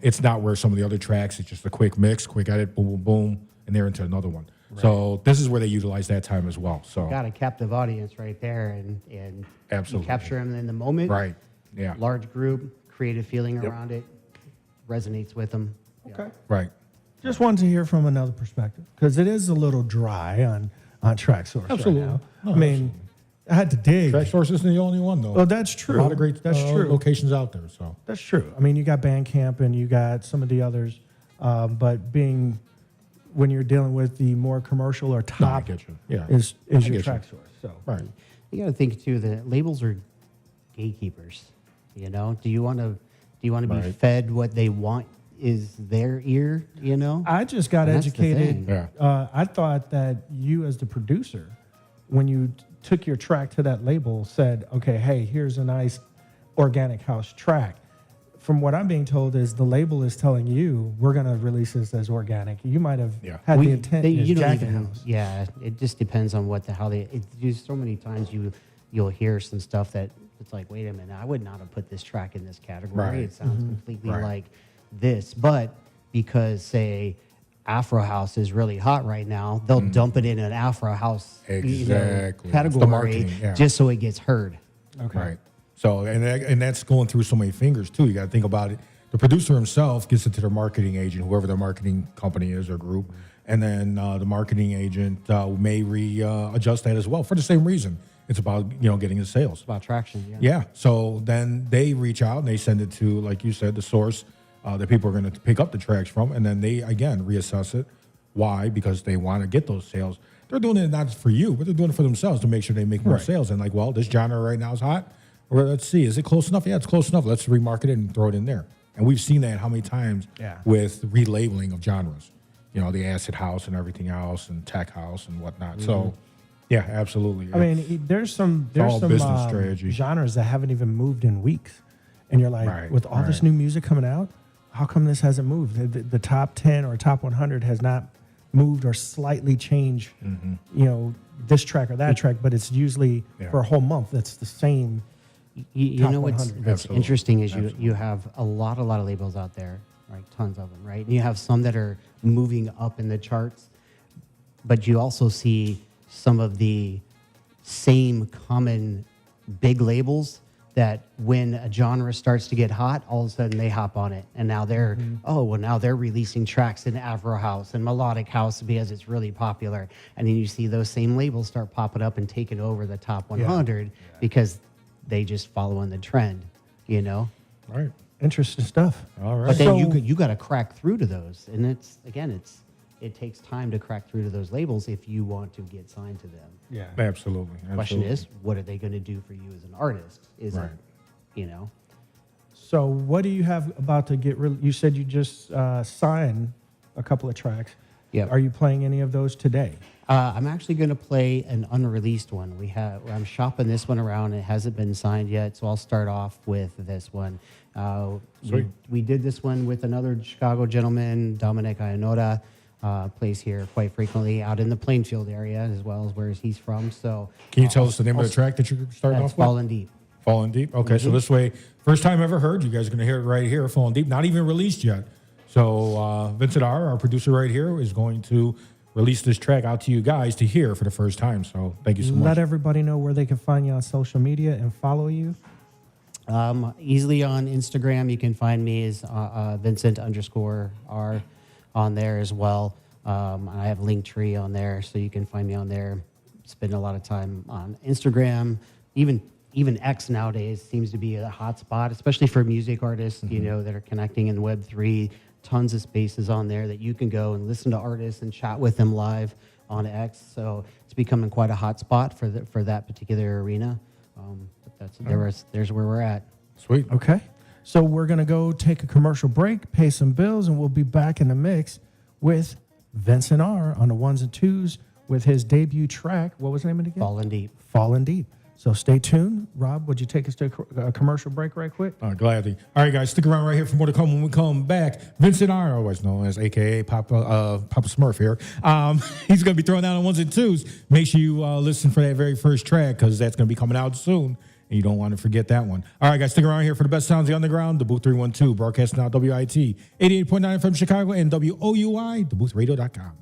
It's not where some of the other tracks, it's just a quick mix, quick edit, boom, boom, boom, and they're into another one. Right. So this is where they utilize that time as well. So got a captive audience right there, and absolutely you capture them in the moment. Right. Yeah. Large group, creative feeling around it, resonates with them. Okay. Right. Just wanted to hear from another perspective because it is a little dry on Track Source. Absolutely. Right now. No, I mean, I had to dig. Track Source isn't the only one though. Well, that's true. A lot of great locations out there. So that's true. I mean, you got Bandcamp and you got some of the others, but when you're dealing with the more commercial or top, is your Track Source. So right. You got to think too that labels are gatekeepers. Do you want to be fed what they want is their ear? I just got educated. Yeah. I thought that you, as the producer, when you took your track to that label, said, "Okay, hey, here's a nice organic house track." From what I'm being told is the label is telling you we're going to release this as organic. You might have had the intent as Jacket House. Yeah, it just depends on there's so many times you'll hear some stuff that it's like, wait a minute, I would not have put this track in this category. Right. It sounds completely like this. But because, say, Afro House is really hot right now, they'll dump it in an Afro House category just so it gets heard. Okay. Right. So, and that's going through so many fingers too. You got to think about it. The producer himself gets it to their marketing agent, whoever their marketing company is or group, and then the marketing agent may readjust that as well for the same reason. It's about getting the sales. It's about traction. Yeah. So then they reach out and they send it to, like you said, the source that people are going to pick up the tracks from, and then they again reassess it. Why? Because they want to get those sales. They're doing it not for you, but they're doing it for themselves to make sure they make more sales. And like, well, this genre right now is hot. Or let's see, is it close enough? Yeah, it's close enough. Let's remarket it and throw it in there. And we've seen that how many times with relabeling of genres. The acid house and everything else, and tech house and whatnot. So, yeah, absolutely. I mean, there's some business strategy. genres that haven't even moved in weeks, and you're like, with all this new music coming out, how come this hasn't moved? The top 10 or top 100 has not moved or slightly changed. This track or that track, but it's usually for a whole month. That's the same. You know what's interesting is you have a lot of labels out there, right? Tons of them, right? And you have some that are moving up in the charts, but you also see some of the same common big labels that when a genre starts to get hot, all of a sudden they hop on it. And now they're, now they're releasing tracks in Afro House and Melodic House because it's really popular. And then you see those same labels start popping up and taking over the top 100 because they just follow in the trend, you know? Right. Interesting stuff. All right. But then you got to crack through to those. And it takes time to crack through to those labels if you want to get signed to them. Yeah. Absolutely. The question is, what are they going to do for you as an artist? Is it, you know? So what do you have about to get you said you just signed a couple of tracks. Yeah. Are you playing any of those today? I'm actually going to play an unreleased one. I'm shopping this one around. It hasn't been signed yet, so I'll start off with this one. We did this one with another Chicago gentleman, Dominic Iannota. Plays here quite frequently out in the Plainfield area as well as where he's from. So, can you tell us the name of the track that you're starting off with? Fallen Deep. Fallen Deep. Okay, so this way, first time ever heard. You guys are going to hear it right here. Fallen Deep, not even released yet. So Vincent R, our producer right here, is going to release this track out to you guys to hear for the first time. So thank you so much. Let everybody know where they can find you on social media and follow you. Easily on Instagram, you can find me as Vincent_R on there as well. I have Linktree on there, so you can find me on there. Spend a lot of time on Instagram. Even X nowadays seems to be a hot spot, especially for music artists, you know, that are connecting in Web3. Tons of spaces on there that you can go and listen to artists and chat with them live on X. So it's becoming quite a hot spot for that particular arena. But there's where we're at. Sweet. Okay. So we're going to go take a commercial break, pay some bills, and we'll be back in the mix with Vincent R on the ones and twos with his debut track. What was the name of it again? Fallen Deep. Fallen Deep. So stay tuned. Rob, would you take us to a commercial break right quick? Gladly. All right, guys, stick around right here for more to come when we come back. Vincent R, always known as AKA Papa Smurf here. He's going to be throwing down on ones and twos. Make sure you listen for that very first track because that's going to be coming out soon. And you don't want to forget that one. All right, guys, stick around here for the best sounds of the underground. DaBooth312, broadcasting out WIT 88.9 FM Chicago and WOUI, DaBoothRadio.com.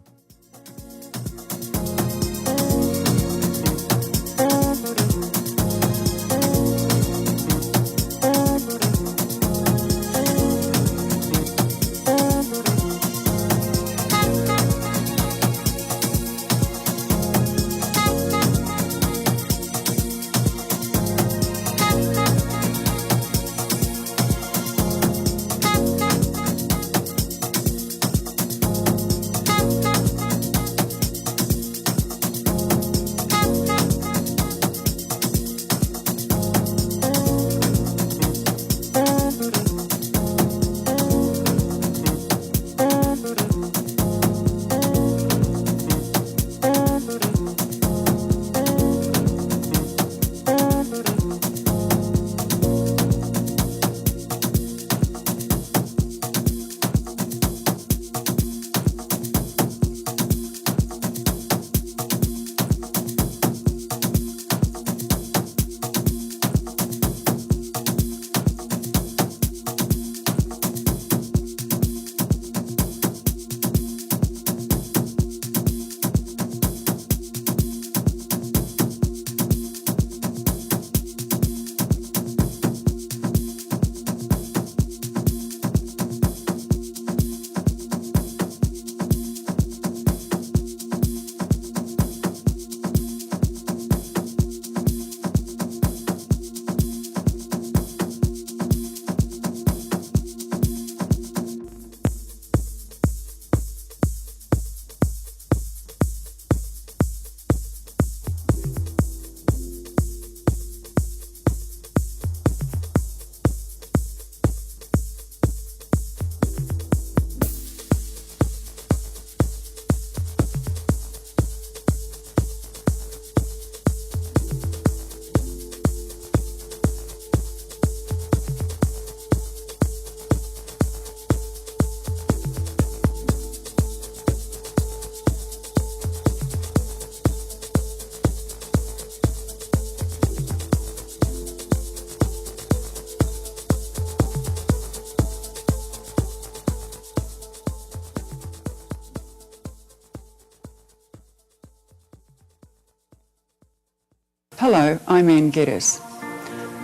Hello, I'm Ann Geddes.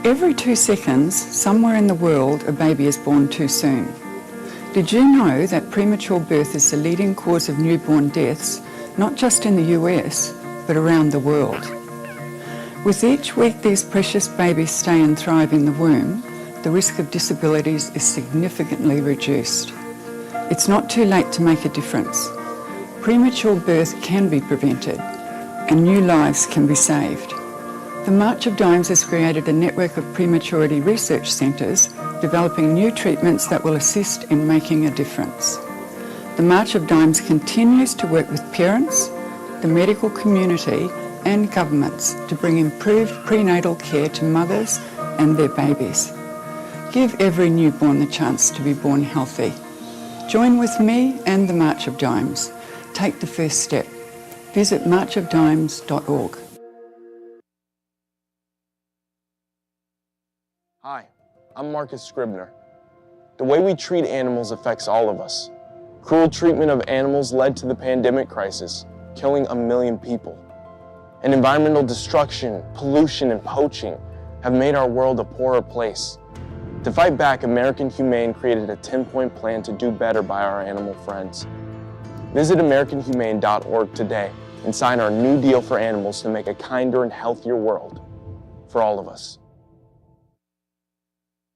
Every 2 seconds, somewhere in the world, a baby is born too soon. Did you know that premature birth is the leading cause of newborn deaths, not just in the US, but around the world? With each week these precious babies stay and thrive in the womb, the risk of disabilities is significantly reduced. It's not too late to make a difference. Premature birth can be prevented, and new lives can be saved. The March of Dimes has created a network of prematurity research centres developing new treatments that will assist in making a difference. The March of Dimes continues to work with parents, the medical community and governments to bring improved prenatal care to mothers and their babies. Give every newborn the chance to be born healthy. Join with me and the March of Dimes. Take the first step. Visit marchofdimes.org. Hi, I'm Marcus Scribner. The way we treat animals affects all of us. Cruel treatment of animals led to the pandemic crisis, killing 1 million people. And environmental destruction, pollution, and poaching have made our world a poorer place. To fight back, American Humane created a 10-point plan to do better by our animal friends. Visit AmericanHumane.org today and sign our new deal for animals to make a kinder and healthier world for all of us.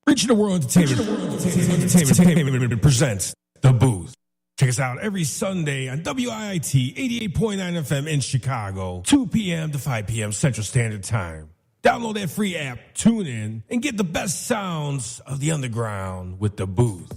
Regional World Entertainment presents The Booth. Check us out every Sunday on WIIT 88.9 FM in Chicago, 2 p.m. to 5 p.m. Central Standard Time. Download that free app, tune in, and get the best sounds of the underground with The Booth.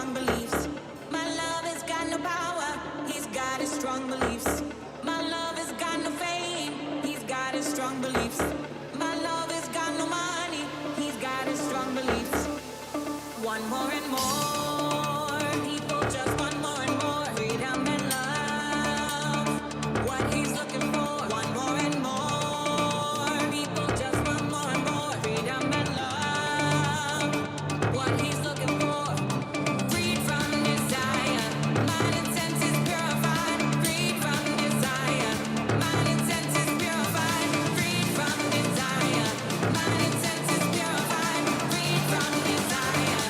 strong beliefs. My love has got no power, he's got his strong beliefs. My love has got no fame, he's got his strong beliefs. My love has got no money, he's got his strong beliefs. One more and more, people just want more and more freedom and love. What he's looking for, one more and more, people just want more and more freedom and love. What he's looking for, freed from desire, mind and senses purified, freed from desire, mind and senses purified, freed from desire, mind and senses purified, freed from desire.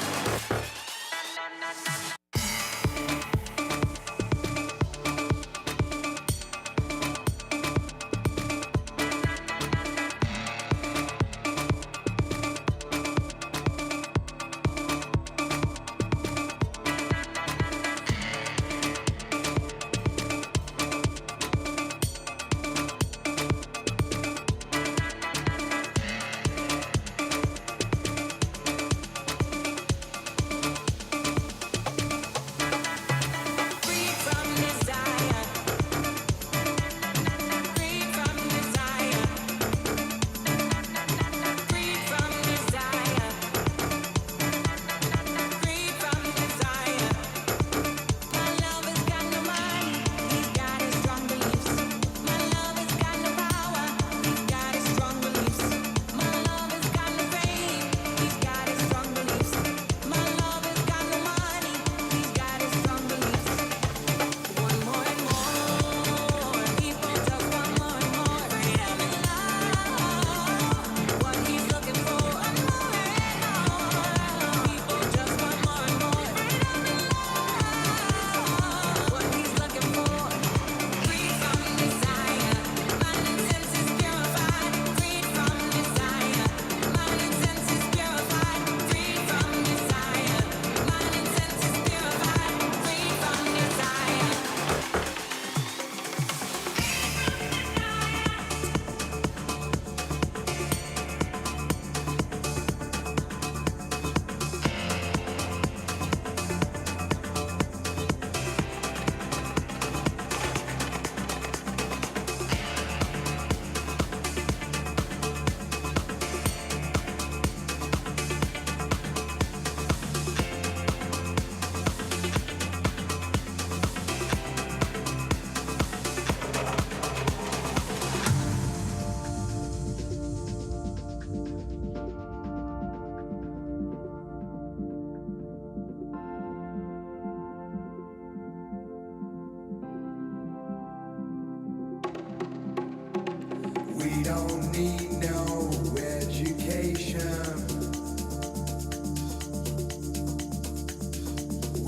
We don't need no education.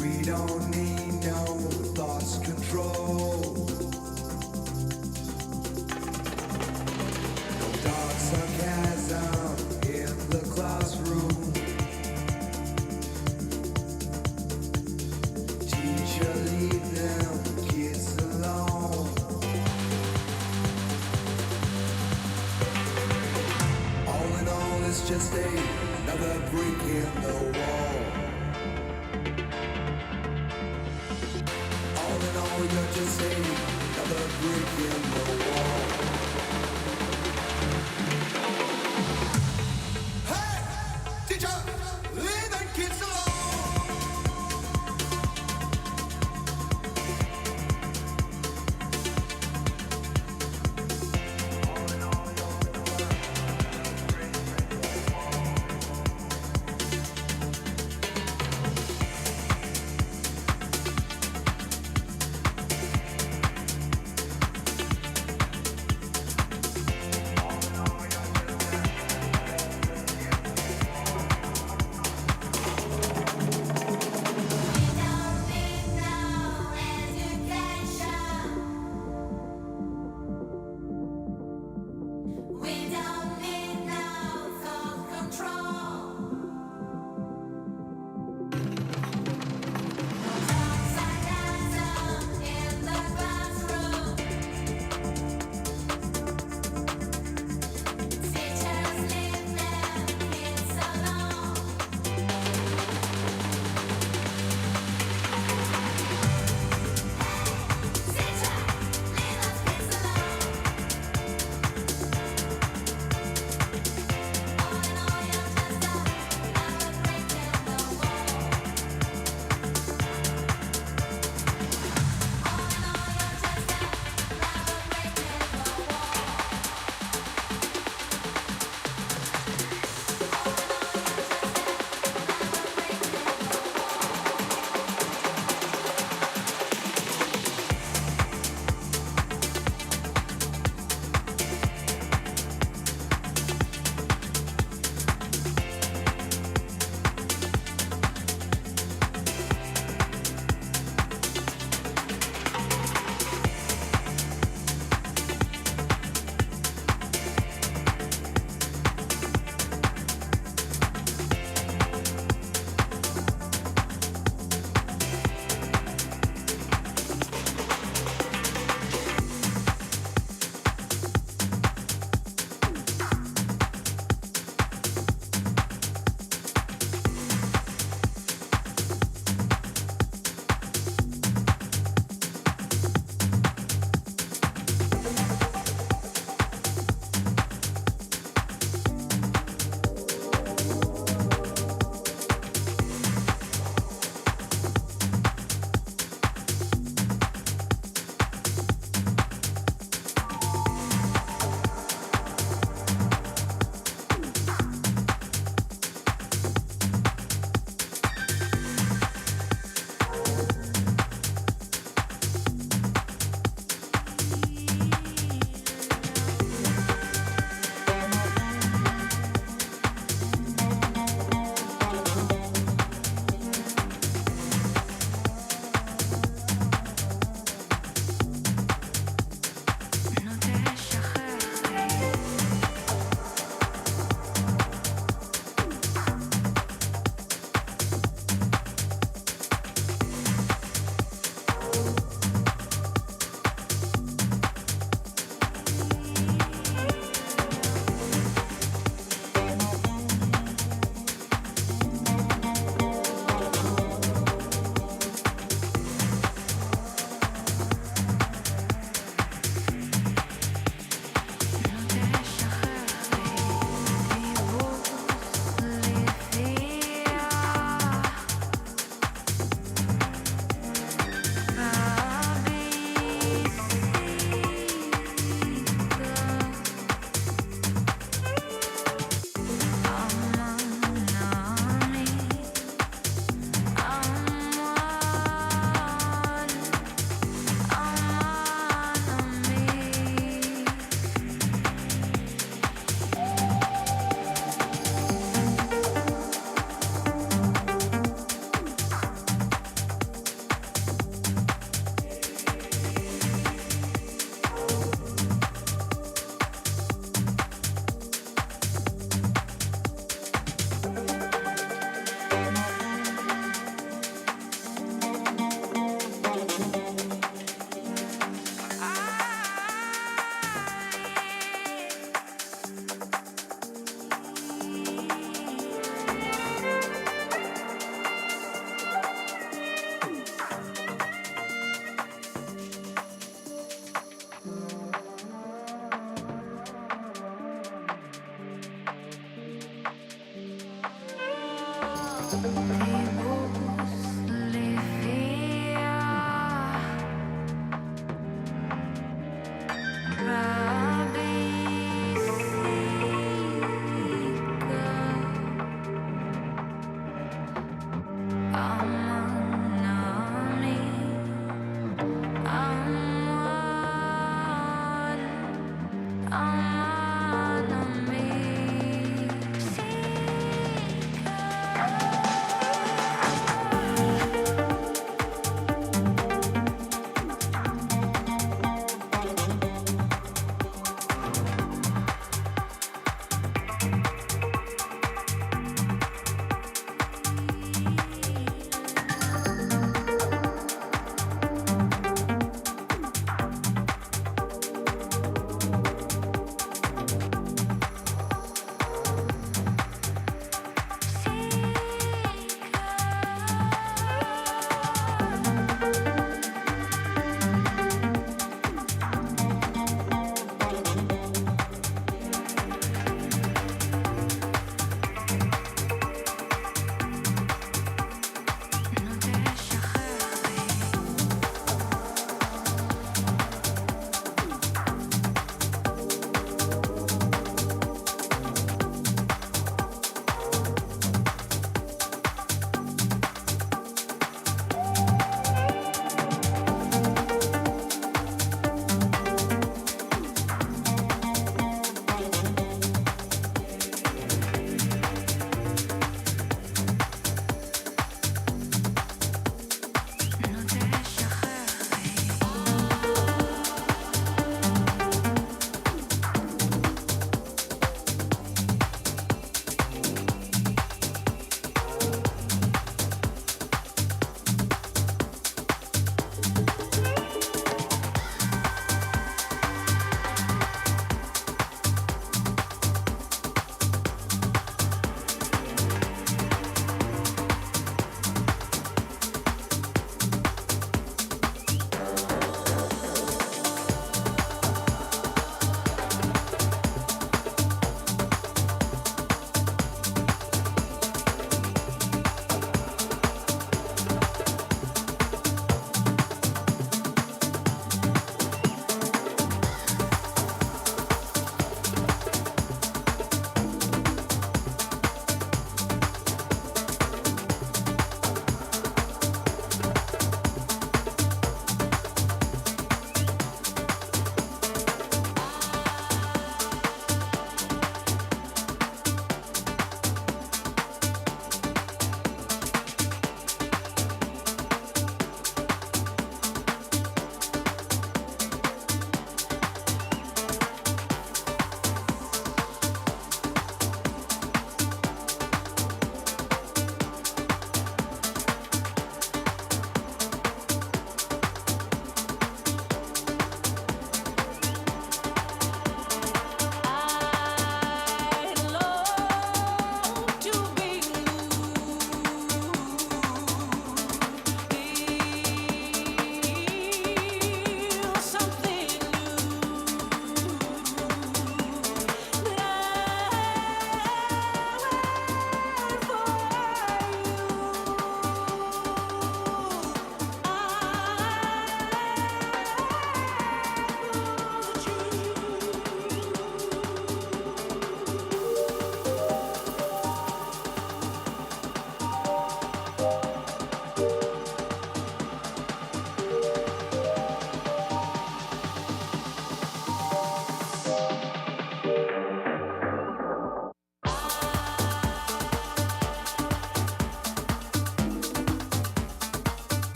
We don't need no thoughts control. No dark sarcasm in the classroom. Teacher, leave them kids alone. It's just another brick in the wall. All in all, you're just another brick in the wall. Hey, teacher, leave the kids alone.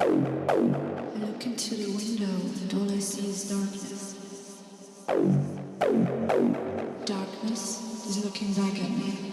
I look into the window and all I see is darkness. Darkness is looking back at me.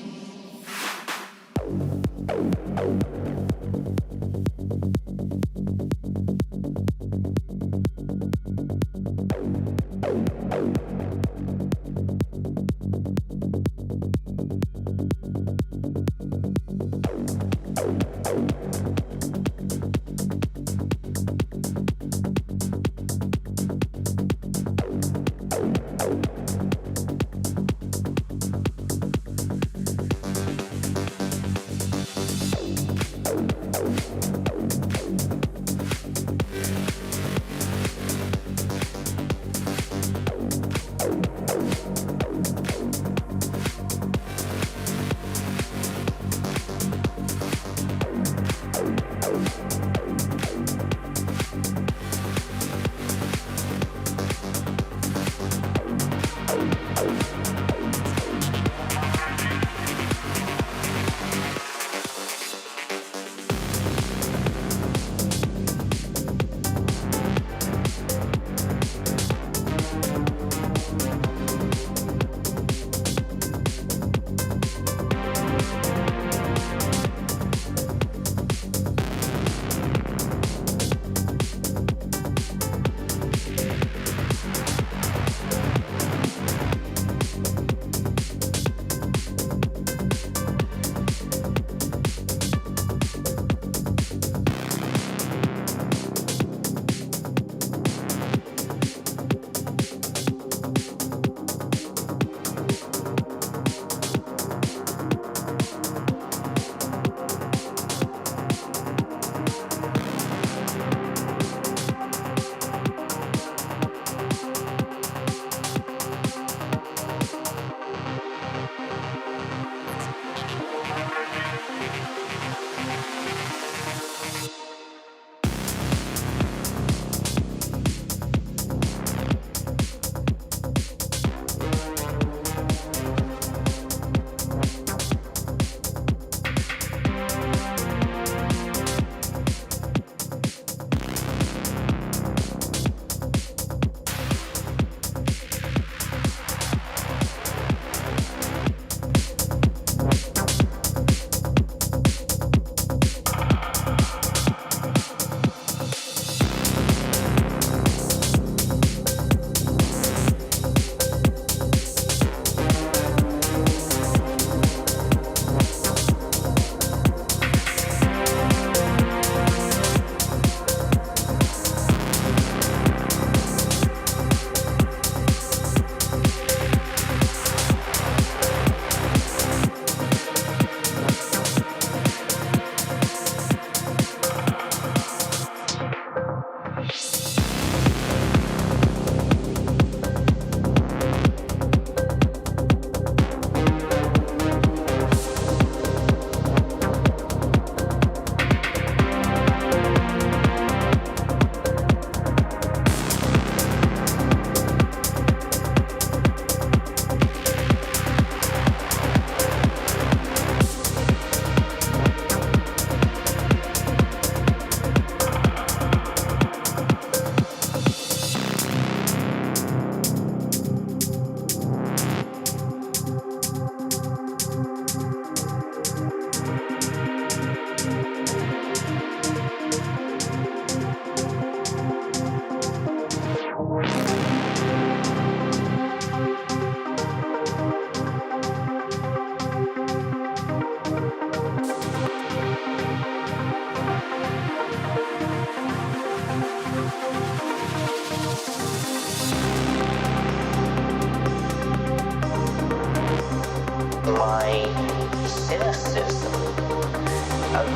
my cynicism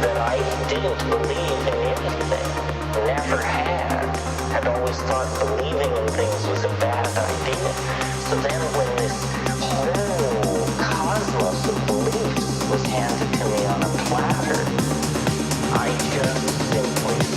that I didn't believe in anything, never had. Had always thought believing in things was a bad idea. So then when this whole cosmos of beliefs was handed to me on a platter, I just simply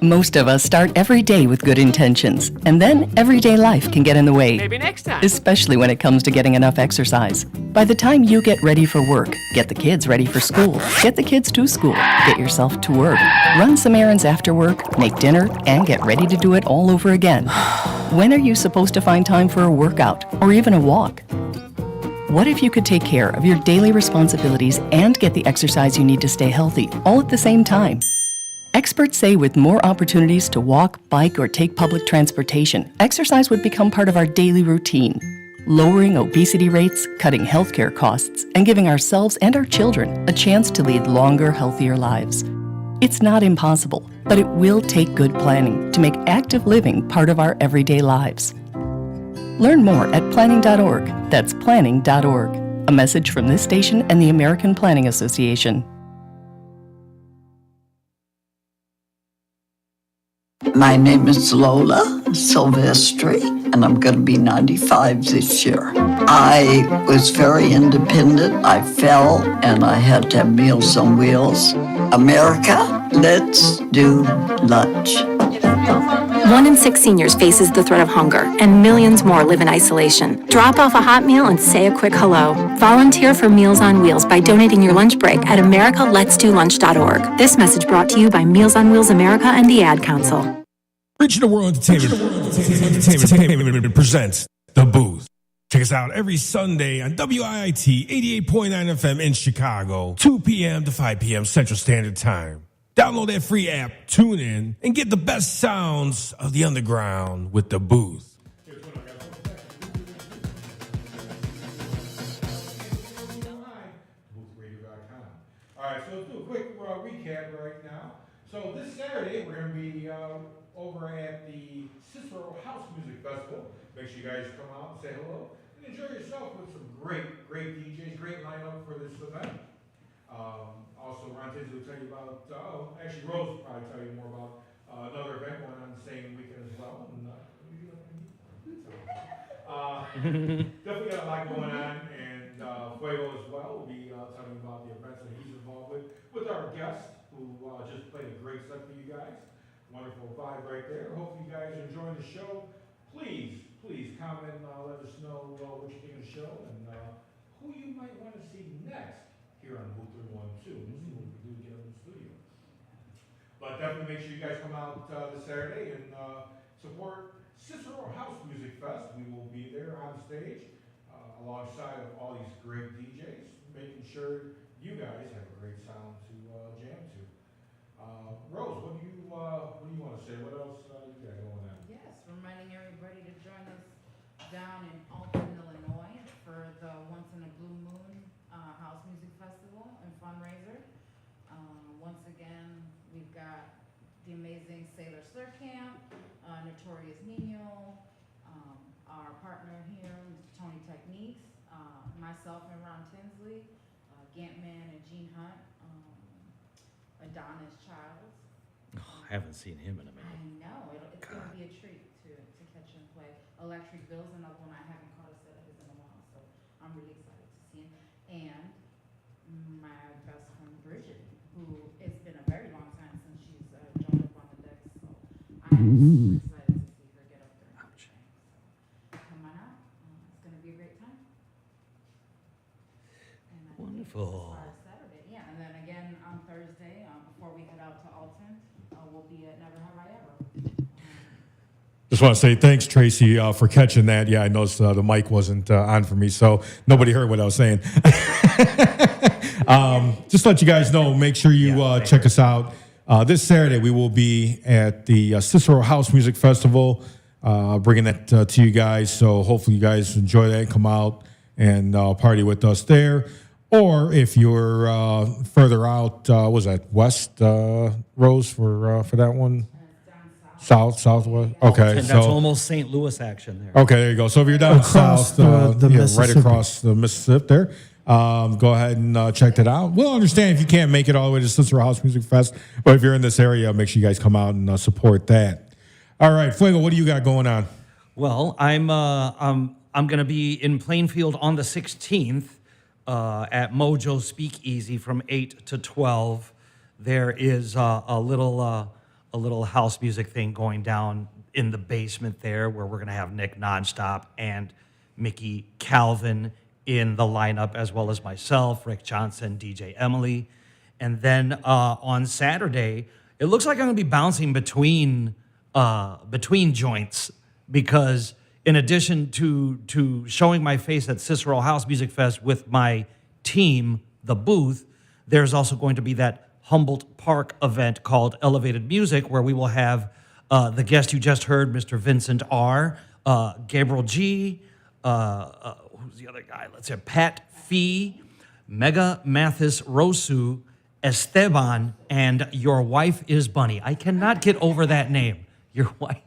Most of us start every day with good intentions, and then everyday life can get in the way. Maybe next time. Especially when it comes to getting enough exercise. By the time you get ready for work, get the kids ready for school, get the kids to school, get yourself to work, run some errands after work, make dinner, and get ready to do it all over again. When are you supposed to find time for a workout or even a walk? What if you could take care of your daily responsibilities and get the exercise you need to stay healthy all at the same time? Experts say with more opportunities to walk, bike, or take public transportation, exercise would become part of our daily routine, lowering obesity rates, cutting healthcare costs, and giving ourselves and our children a chance to lead longer, healthier lives. It's not impossible, but it will take good planning to make active living part of our everyday lives. Learn more at planning.org. That's planning.org. A message from this station and the American Planning Association. My name is Lola Silvestri, and I'm going to be 95 this year. I was very independent. I fell, and I had to have Meals on Wheels. America, let's do lunch. 1 in 6 seniors faces the threat of hunger, and millions more live in isolation. Drop off a hot meal and say a quick hello. Volunteer for Meals on Wheels by donating your lunch break at americaletsdolunch.org. This message brought to you by Meals on Wheels America and the Ad Council. Regional World Entertainment presents The Booth. Check us out every Sunday on WIIT 88.9 FM in Chicago, 2 p.m. to 5 p.m. Central Standard Time. Download that free app, tune in, and get the best sounds of the underground with The Booth. All right, so let's do a quick recap right now. So this Saturday, we're going to be over at the Cicero House Music Festival. Make sure you guys come out and say hello and enjoy yourself with some great DJs, great lineup for this event. Also, Ron Tinsley will tell you about, actually Rose will probably tell you more about another event going on the same weekend as well. And, definitely got a lot going on, and Fueggo as well will be telling you about the events that he's involved with our guest who just played a great set for you guys. Wonderful vibe right there. Hope you guys are enjoying the show. Please comment, let us know what you think of the show and who you might want to see next here on DaBooth312. We'll see what we can do to get them in the studio. But definitely make sure you guys come out this Saturday and support Cicero House Music Fest. We will be there on stage alongside of all these great DJs, making sure you guys have a great sound to jam to. Rose, what do you want to say? What else you got going on? Yes, reminding everybody to join us down in Alton, Illinois for the Once in a Blue Moon House Music Festival and fundraiser. Once again, we've got the amazing Sailor Slur Camp, Notorious Nino, our partner here, Mr. Tony Techniques, myself and Ron Tinsley, Gantman and Gene Hunt, Adonis Childs. I haven't seen him in a minute. I know, it's going to be a treat to catch him play. Electric Bill's another one I haven't caught a set of his in a while, so I'm really excited to see him. And my best friend Bridget, who it's been a very long time since she's joined up on the deck, so I'm super excited to see her get up there and sing. So come on out, it's going to be a great time. And I Wonderful. Saturday, yeah, and then again on Thursday, before we head out to Alton, we'll be at Never Have I Ever. Just want to say thanks, Tracy, for catching that. Yeah, I noticed the mic wasn't on for me, so nobody heard what I was saying. Just to let you guys know, make sure you check us out. This Saturday, we will be at the Cicero House Music Festival, bringing that to you guys. So hopefully you guys enjoy that and come out and party with us there. Or if you're further out, was that West, Rose, for that one? Southwest. Okay, That's so almost St. Louis action there. Okay, there you go. So if you're down south, right across the Mississippi there, go ahead and check that out. We'll understand if you can't make it all the way to Cicero House Music Fest, but if you're in this area, make sure you guys come out and support that. All right, Fueggo, what do you got going on? Well, I'm going to be in Plainfield on the 16th at Mojo Speakeasy from 8 to 12. There is a little a little house music thing going down in the basement there, where we're going to have Nick Nonstop and Mickey Calvin in the lineup, as well as myself, Rick Johnson, DJ Emily. And then on Saturday, it looks like I'm going to be bouncing between joints, because in addition to showing my face at Cicero House Music Fest with my team, The Booth, there's also going to be that Humboldt Park event called Elevated Music, where we will have the guest you just heard, Mr. Vincent R, Gabriel G, who's the other guy? Let's say Pat Fee, Mega Mathis Rosu, Esteban, and Your Wife is Bunny. I cannot get over that name. Your Wife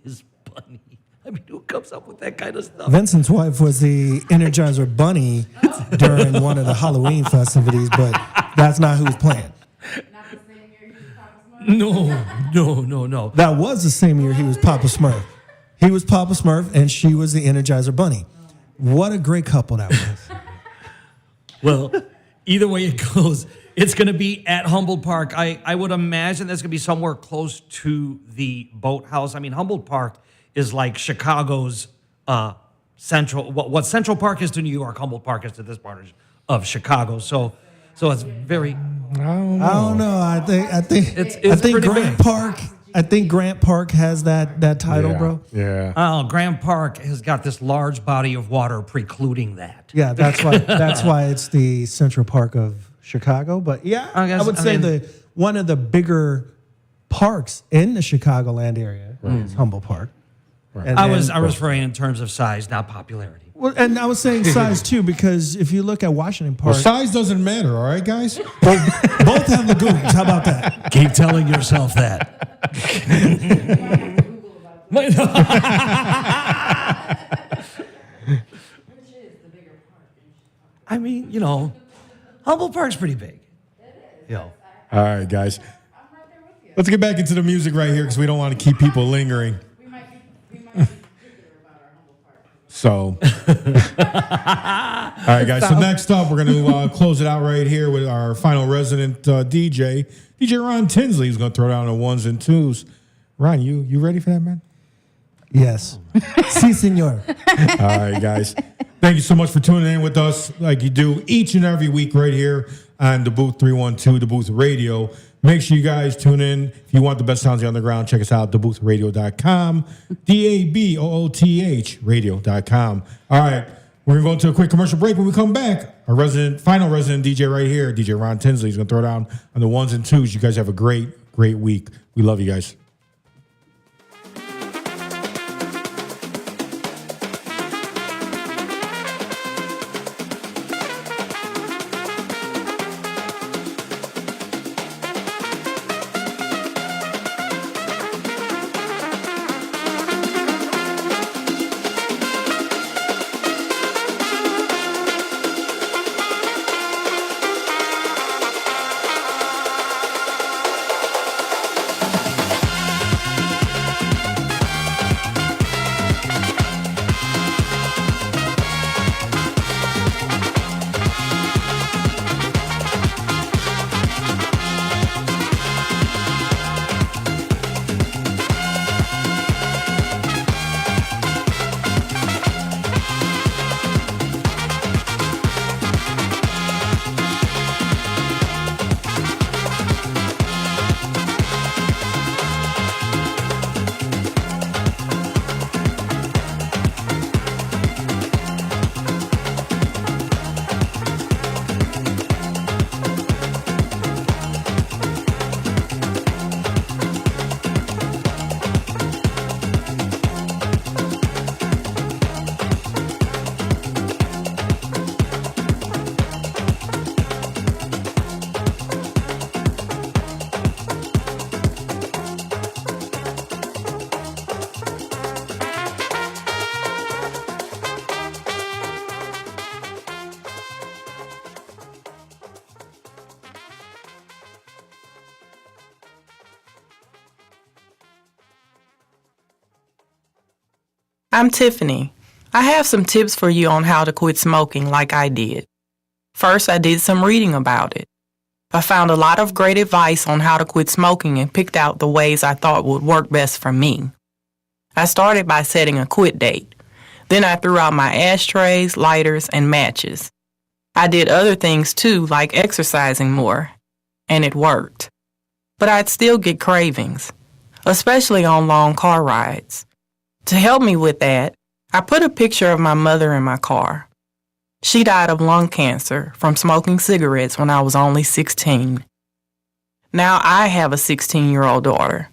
is Bunny. I mean, who comes up with that kind of stuff? Vincent's wife was the Energizer Bunny during one of the Halloween festivities, but that's not who was playing. No. That was the same year he was Papa Smurf. He was Papa Smurf, and she was the Energizer Bunny. What a great couple that was. Well, either way it goes, it's going to be at Humboldt Park. I would imagine that's going to be somewhere close to the boathouse. I mean, Humboldt Park is like Chicago's Central. What Central Park is to New York, Humboldt Park is to this part of Chicago. So it's very. I don't know. I think it's Grant Park. I think Grant Park has that title, bro. Yeah. Oh, Grant Park has got this large body of water precluding that. Yeah, that's why it's the Central Park of Chicago. But yeah, I would say one of the bigger parks in the Chicagoland area is Humboldt Park. Right. I was referring in terms of size, not popularity. Well, and I was saying size too, because if you look at Washington Park, Well, size doesn't matter, all right, guys? both have lagoons. How about that? Keep telling yourself that. I mean, Humboldt Park's pretty big. All right, guys. Let's get back into the music right here, because we don't want to keep people lingering. So, all right, guys. So next up, we're going to close it out right here with our final resident DJ Ron Tinsley, who's going to throw down the ones and twos. Ron, you ready for that, man? Yes. Si, senor. All right, guys. Thank you so much for tuning in with us, like you do each and every week right here on DaBooth312, DaBooth Radio. Make sure you guys tune in. If you want the best sounds on the ground, check us out, DaBoothRadio.com, DABOOTH radio.com. All right, we're going to go into a quick commercial break. When we come back, our final resident DJ right here, DJ Ron Tinsley, is going to throw down on the ones and twos. You guys have a great week. We love you guys. I'm Tiffany. I have some tips for you on how to quit smoking like I did. First, I did some reading about it. I found a lot of great advice on how to quit smoking and picked out the ways I thought would work best for me. I started by setting a quit date. Then I threw out my ashtrays, lighters, and matches. I did other things too, like exercising more, and it worked. But I'd still get cravings, especially on long car rides. To help me with that, I put a picture of my mother in my car. She died of lung cancer from smoking cigarettes when I was only 16. Now I have a 16-year-old daughter.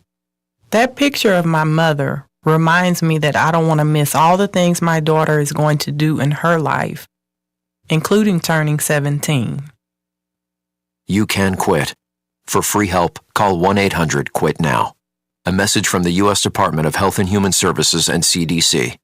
That picture of my mother reminds me that I don't want to miss all the things my daughter is going to do in her life, including turning 17. You can quit. For free help, call 1-800-QUIT-NOW. A message from the U.S. Department of Health and Human Services and CDC.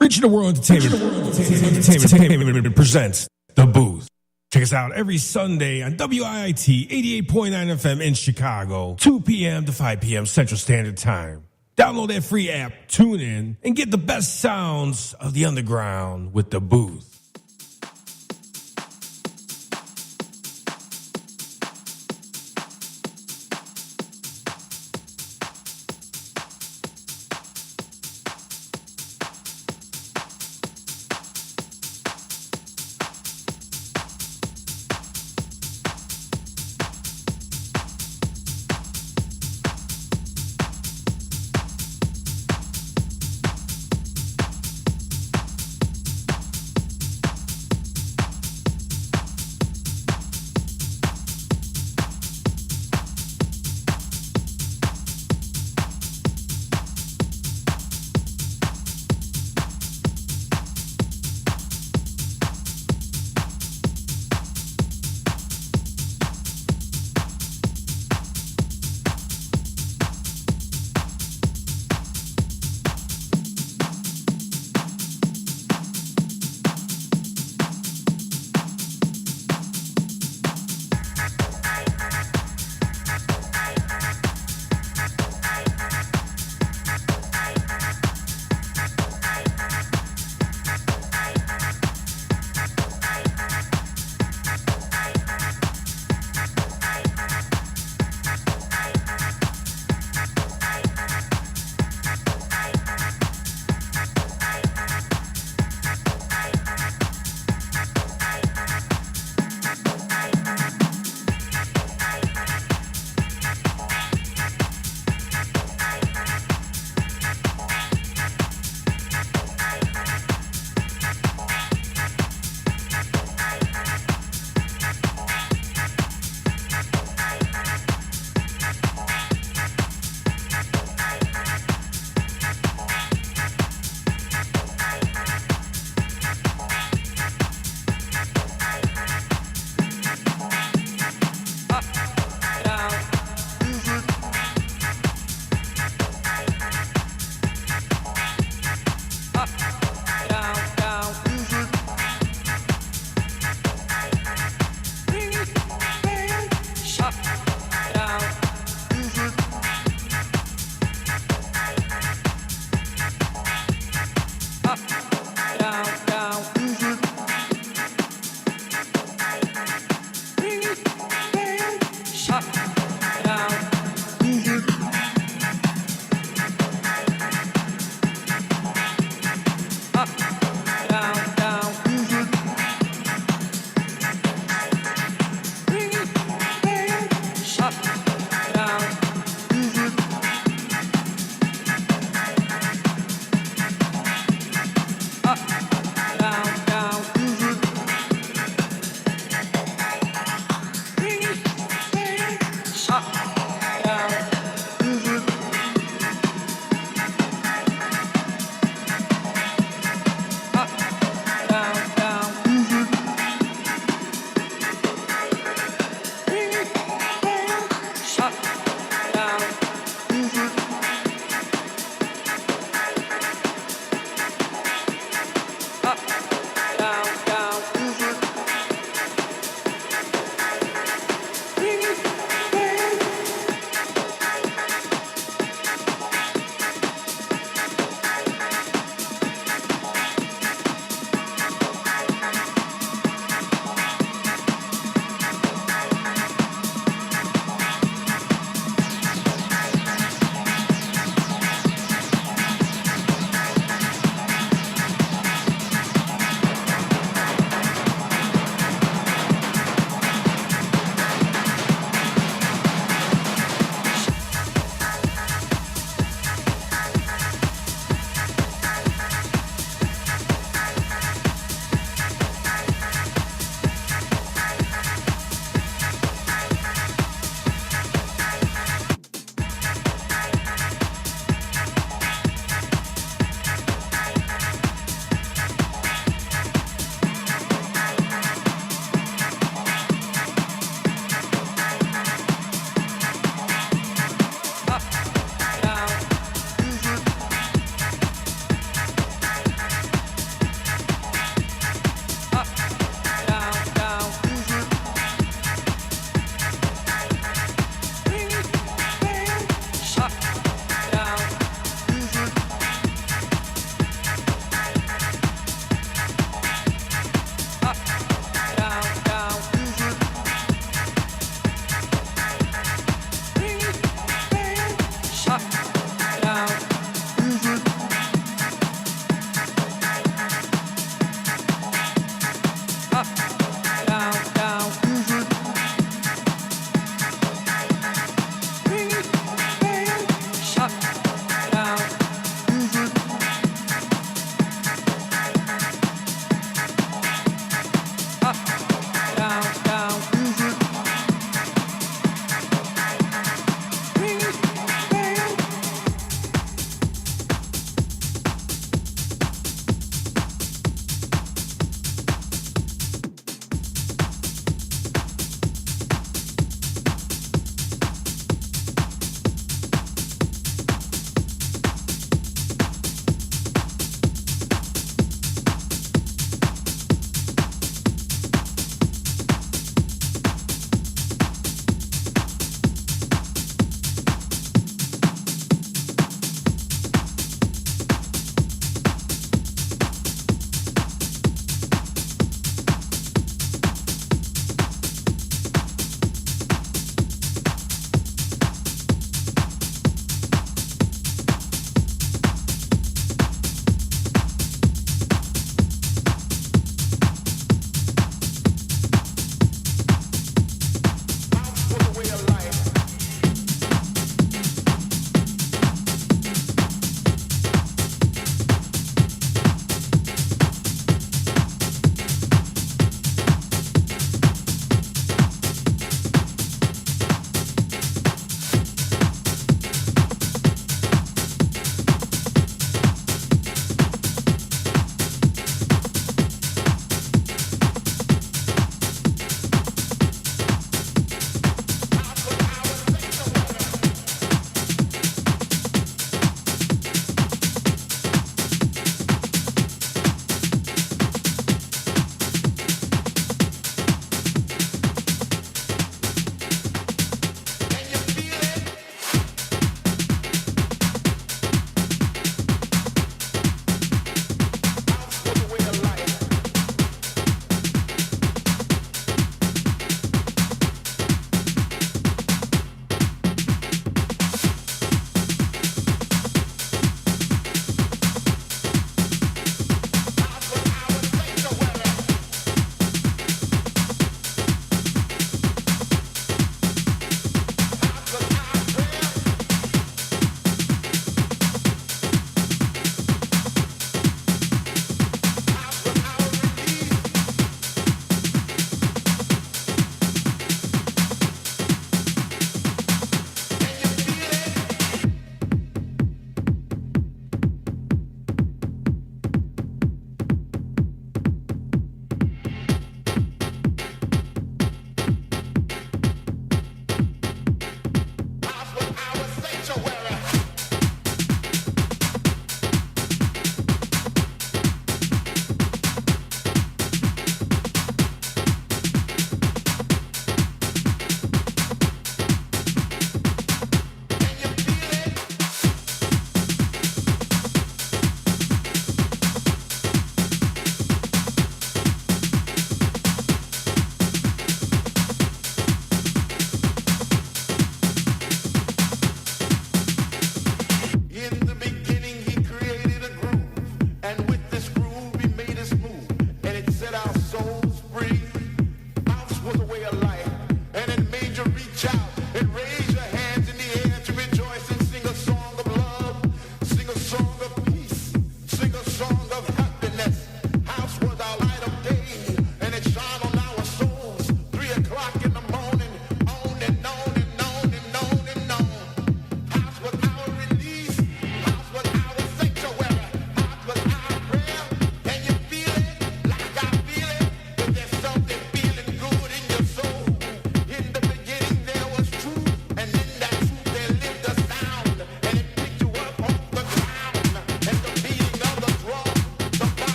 Regional World Entertainment presents The Booth. Check us out every Sunday on WIIT 88.9 FM in Chicago, 2 p.m. to 5 p.m. Central Standard Time. Download that free app, tune in, and get the best sounds of the underground with The Booth.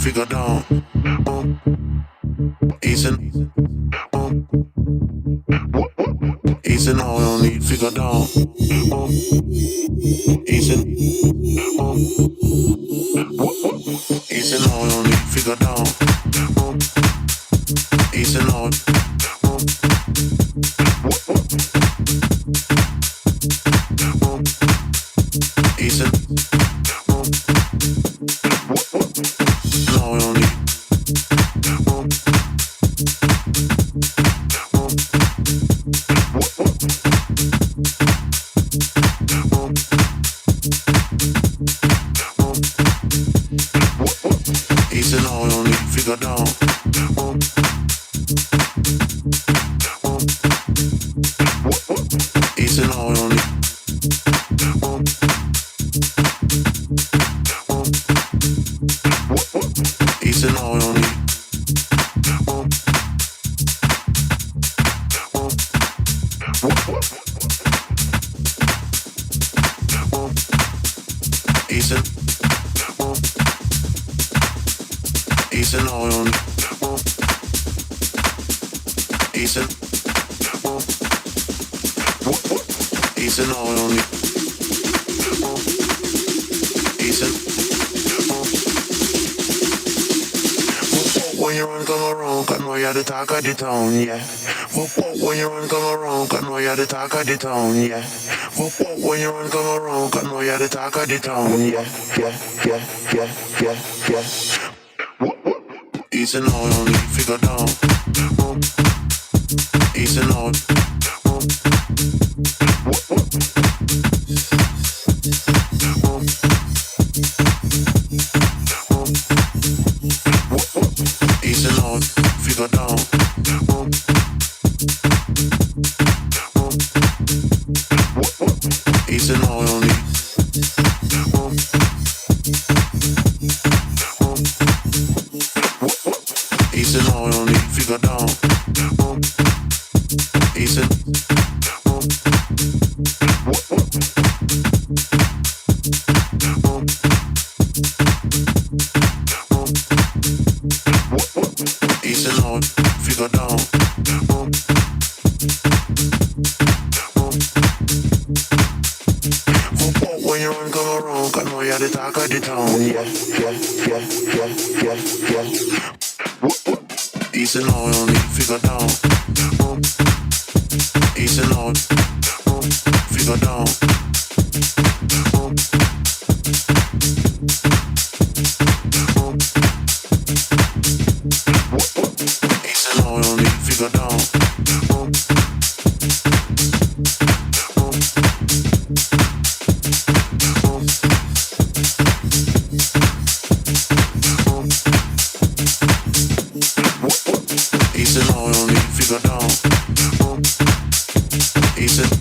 figure down. Easing. Easing all you need, figure down. Easing. Easing all you need, figure down. Easing all. Easing. All you need. Easing all you need, figure down. Easing all you need. Easing all you need. Easing. Easing all you need. Easing. Easing all you need. Easing. When you run, come around, I know you're the talk of the town, yeah. When you run, come around, I know you're the talk of the town, yeah. When you run, come around, I know you're the talk of the town, yeah. Easing all you need, figure down. Easing all. Easing all, figure down. Easing all you need. Easing all you need, figure down. Easing. Easing all, figure down. When you run, come around, I know you're the talk of the town, yeah. Easing all you need, figure down. Easing all, figure down. Easing all you need, figure down. Easing all you need, figure down. Easing.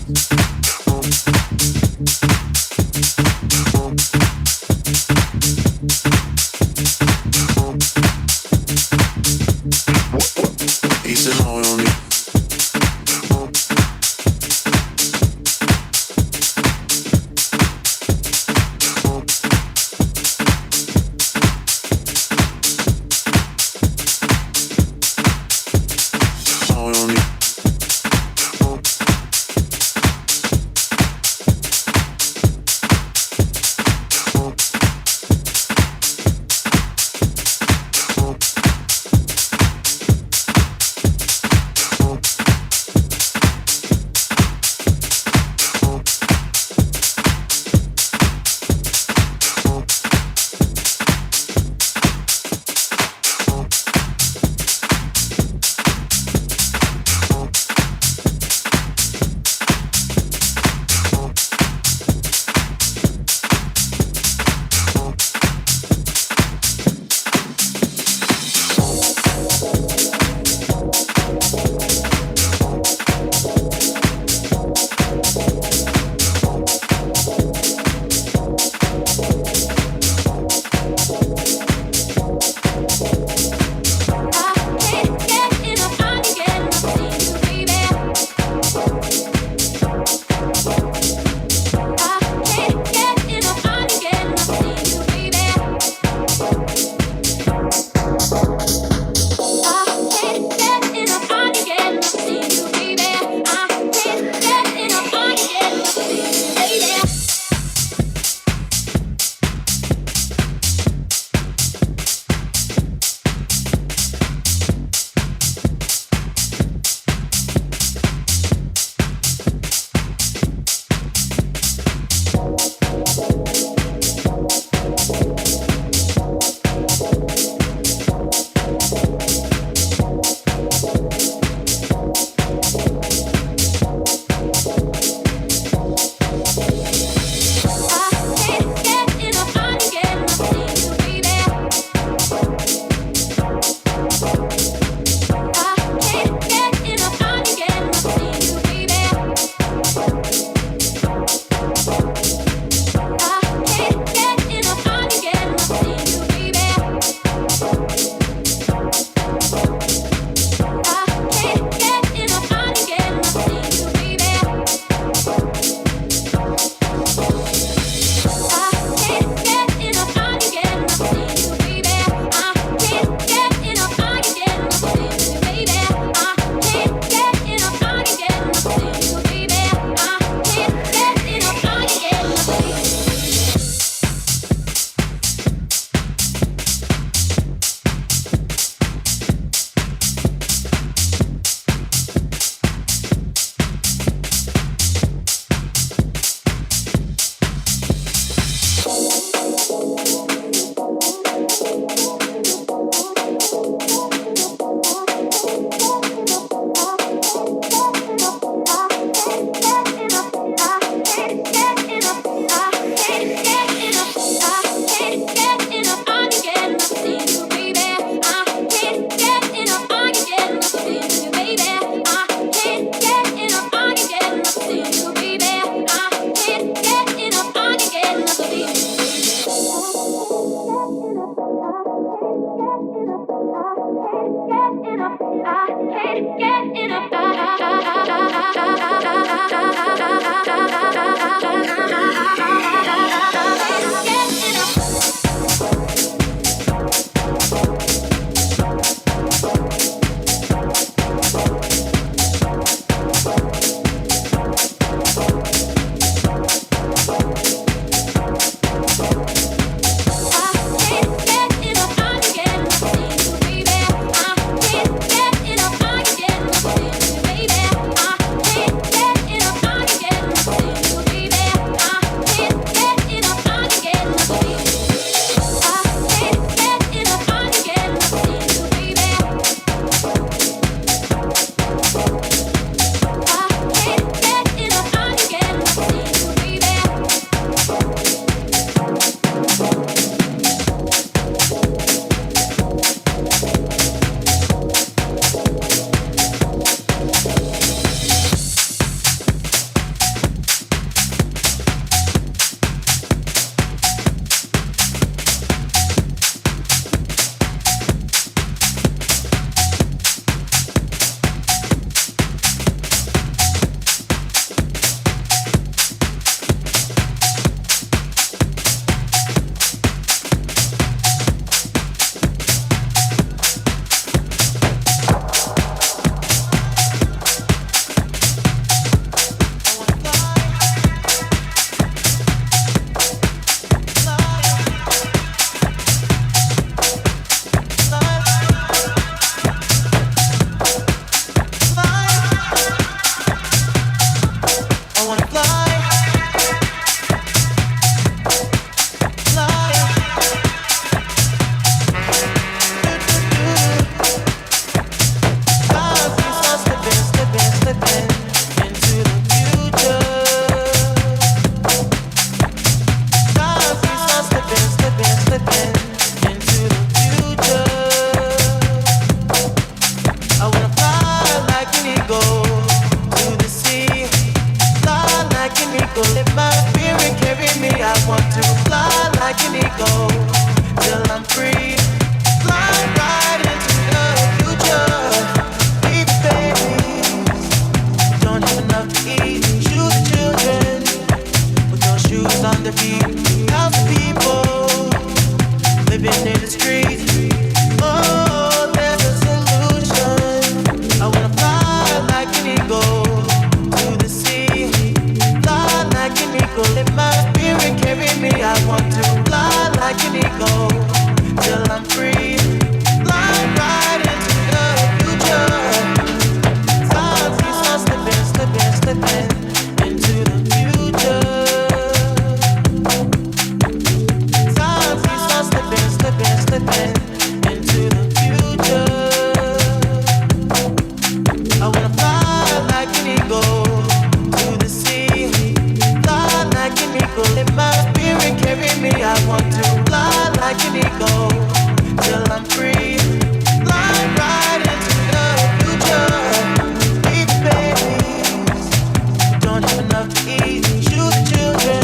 Don't have enough to eat. Shoot the children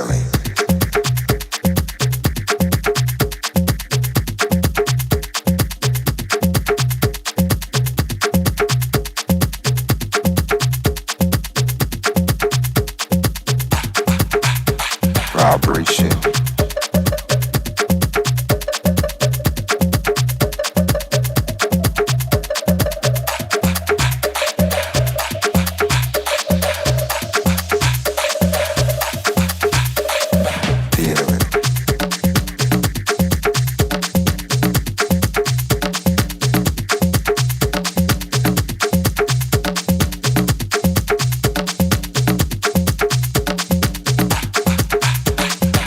feeling. Vibration.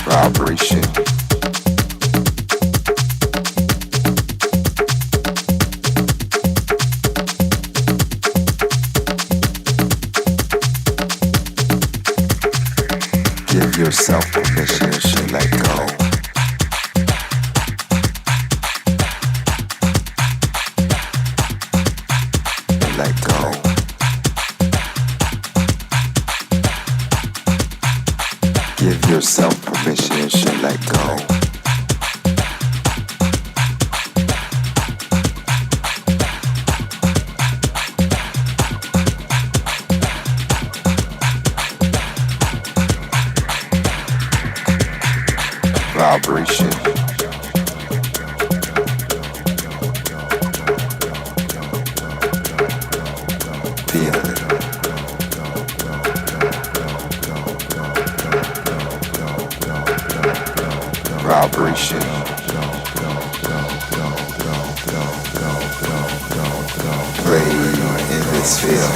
Vibration. Give yourself permission to let go. Let go. Give yourself permission to let go. Vibration. Feel it. Vibration. Play in this field.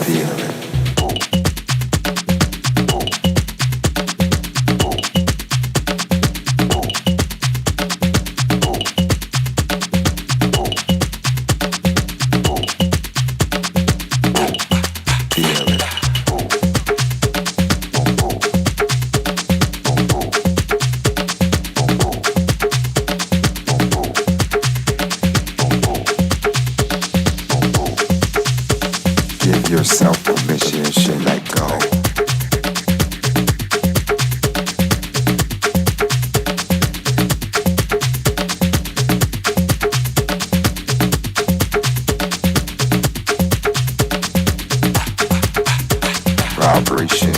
Feel it. Give yourself permission to let go. Vibration.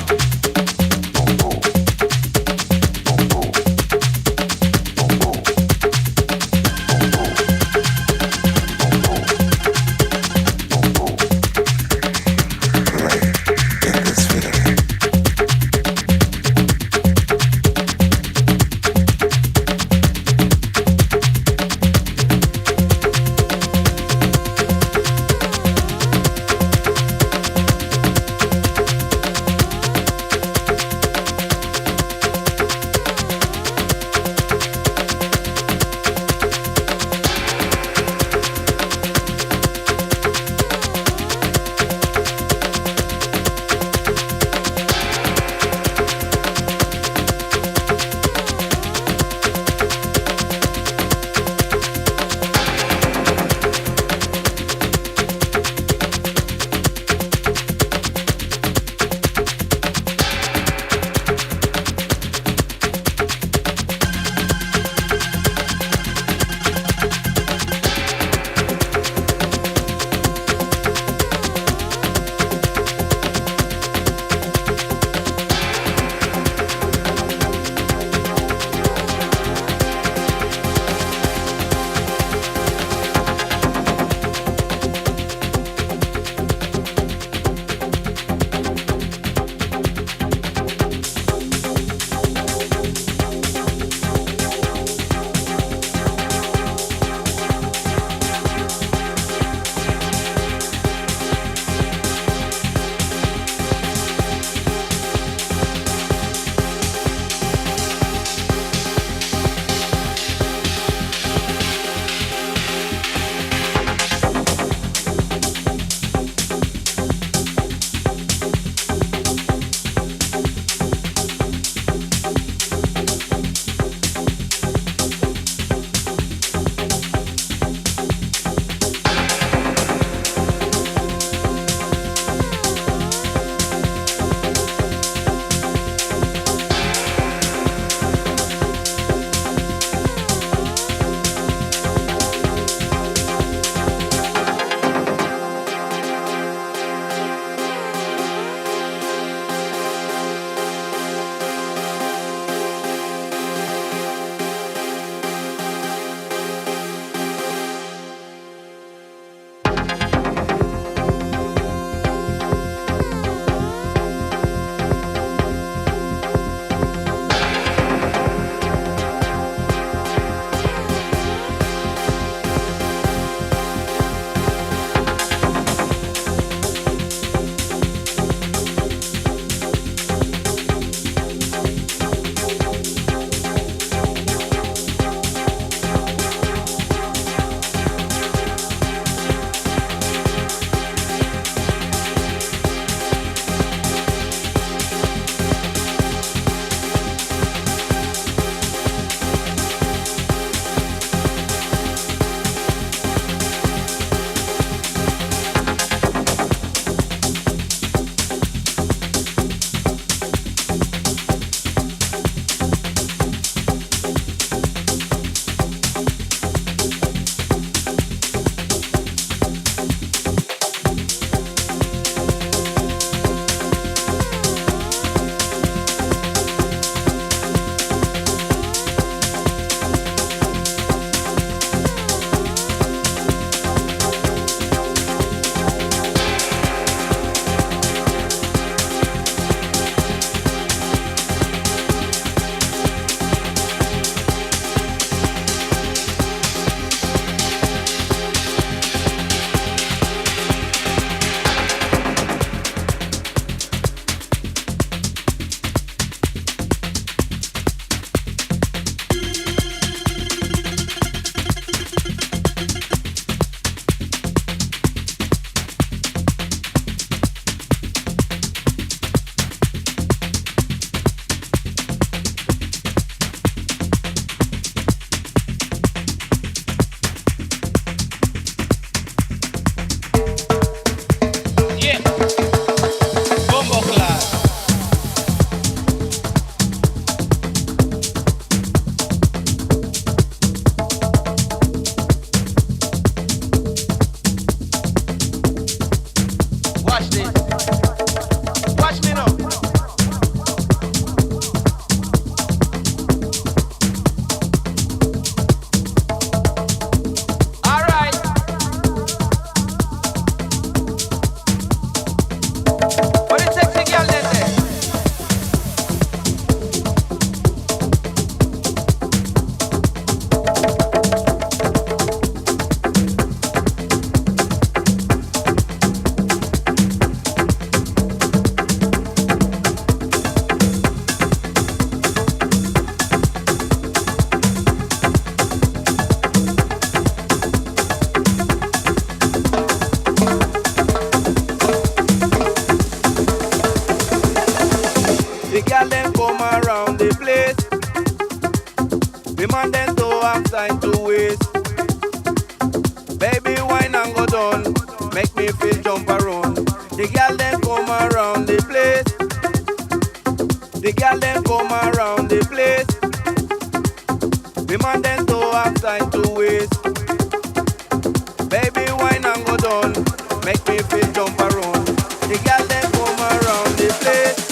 feel jump around. The girl them come around the place. The girl them come around the place. The man them so have time to waste. Baby, wine and go down. Make me feel jump around. The girl them come around the place.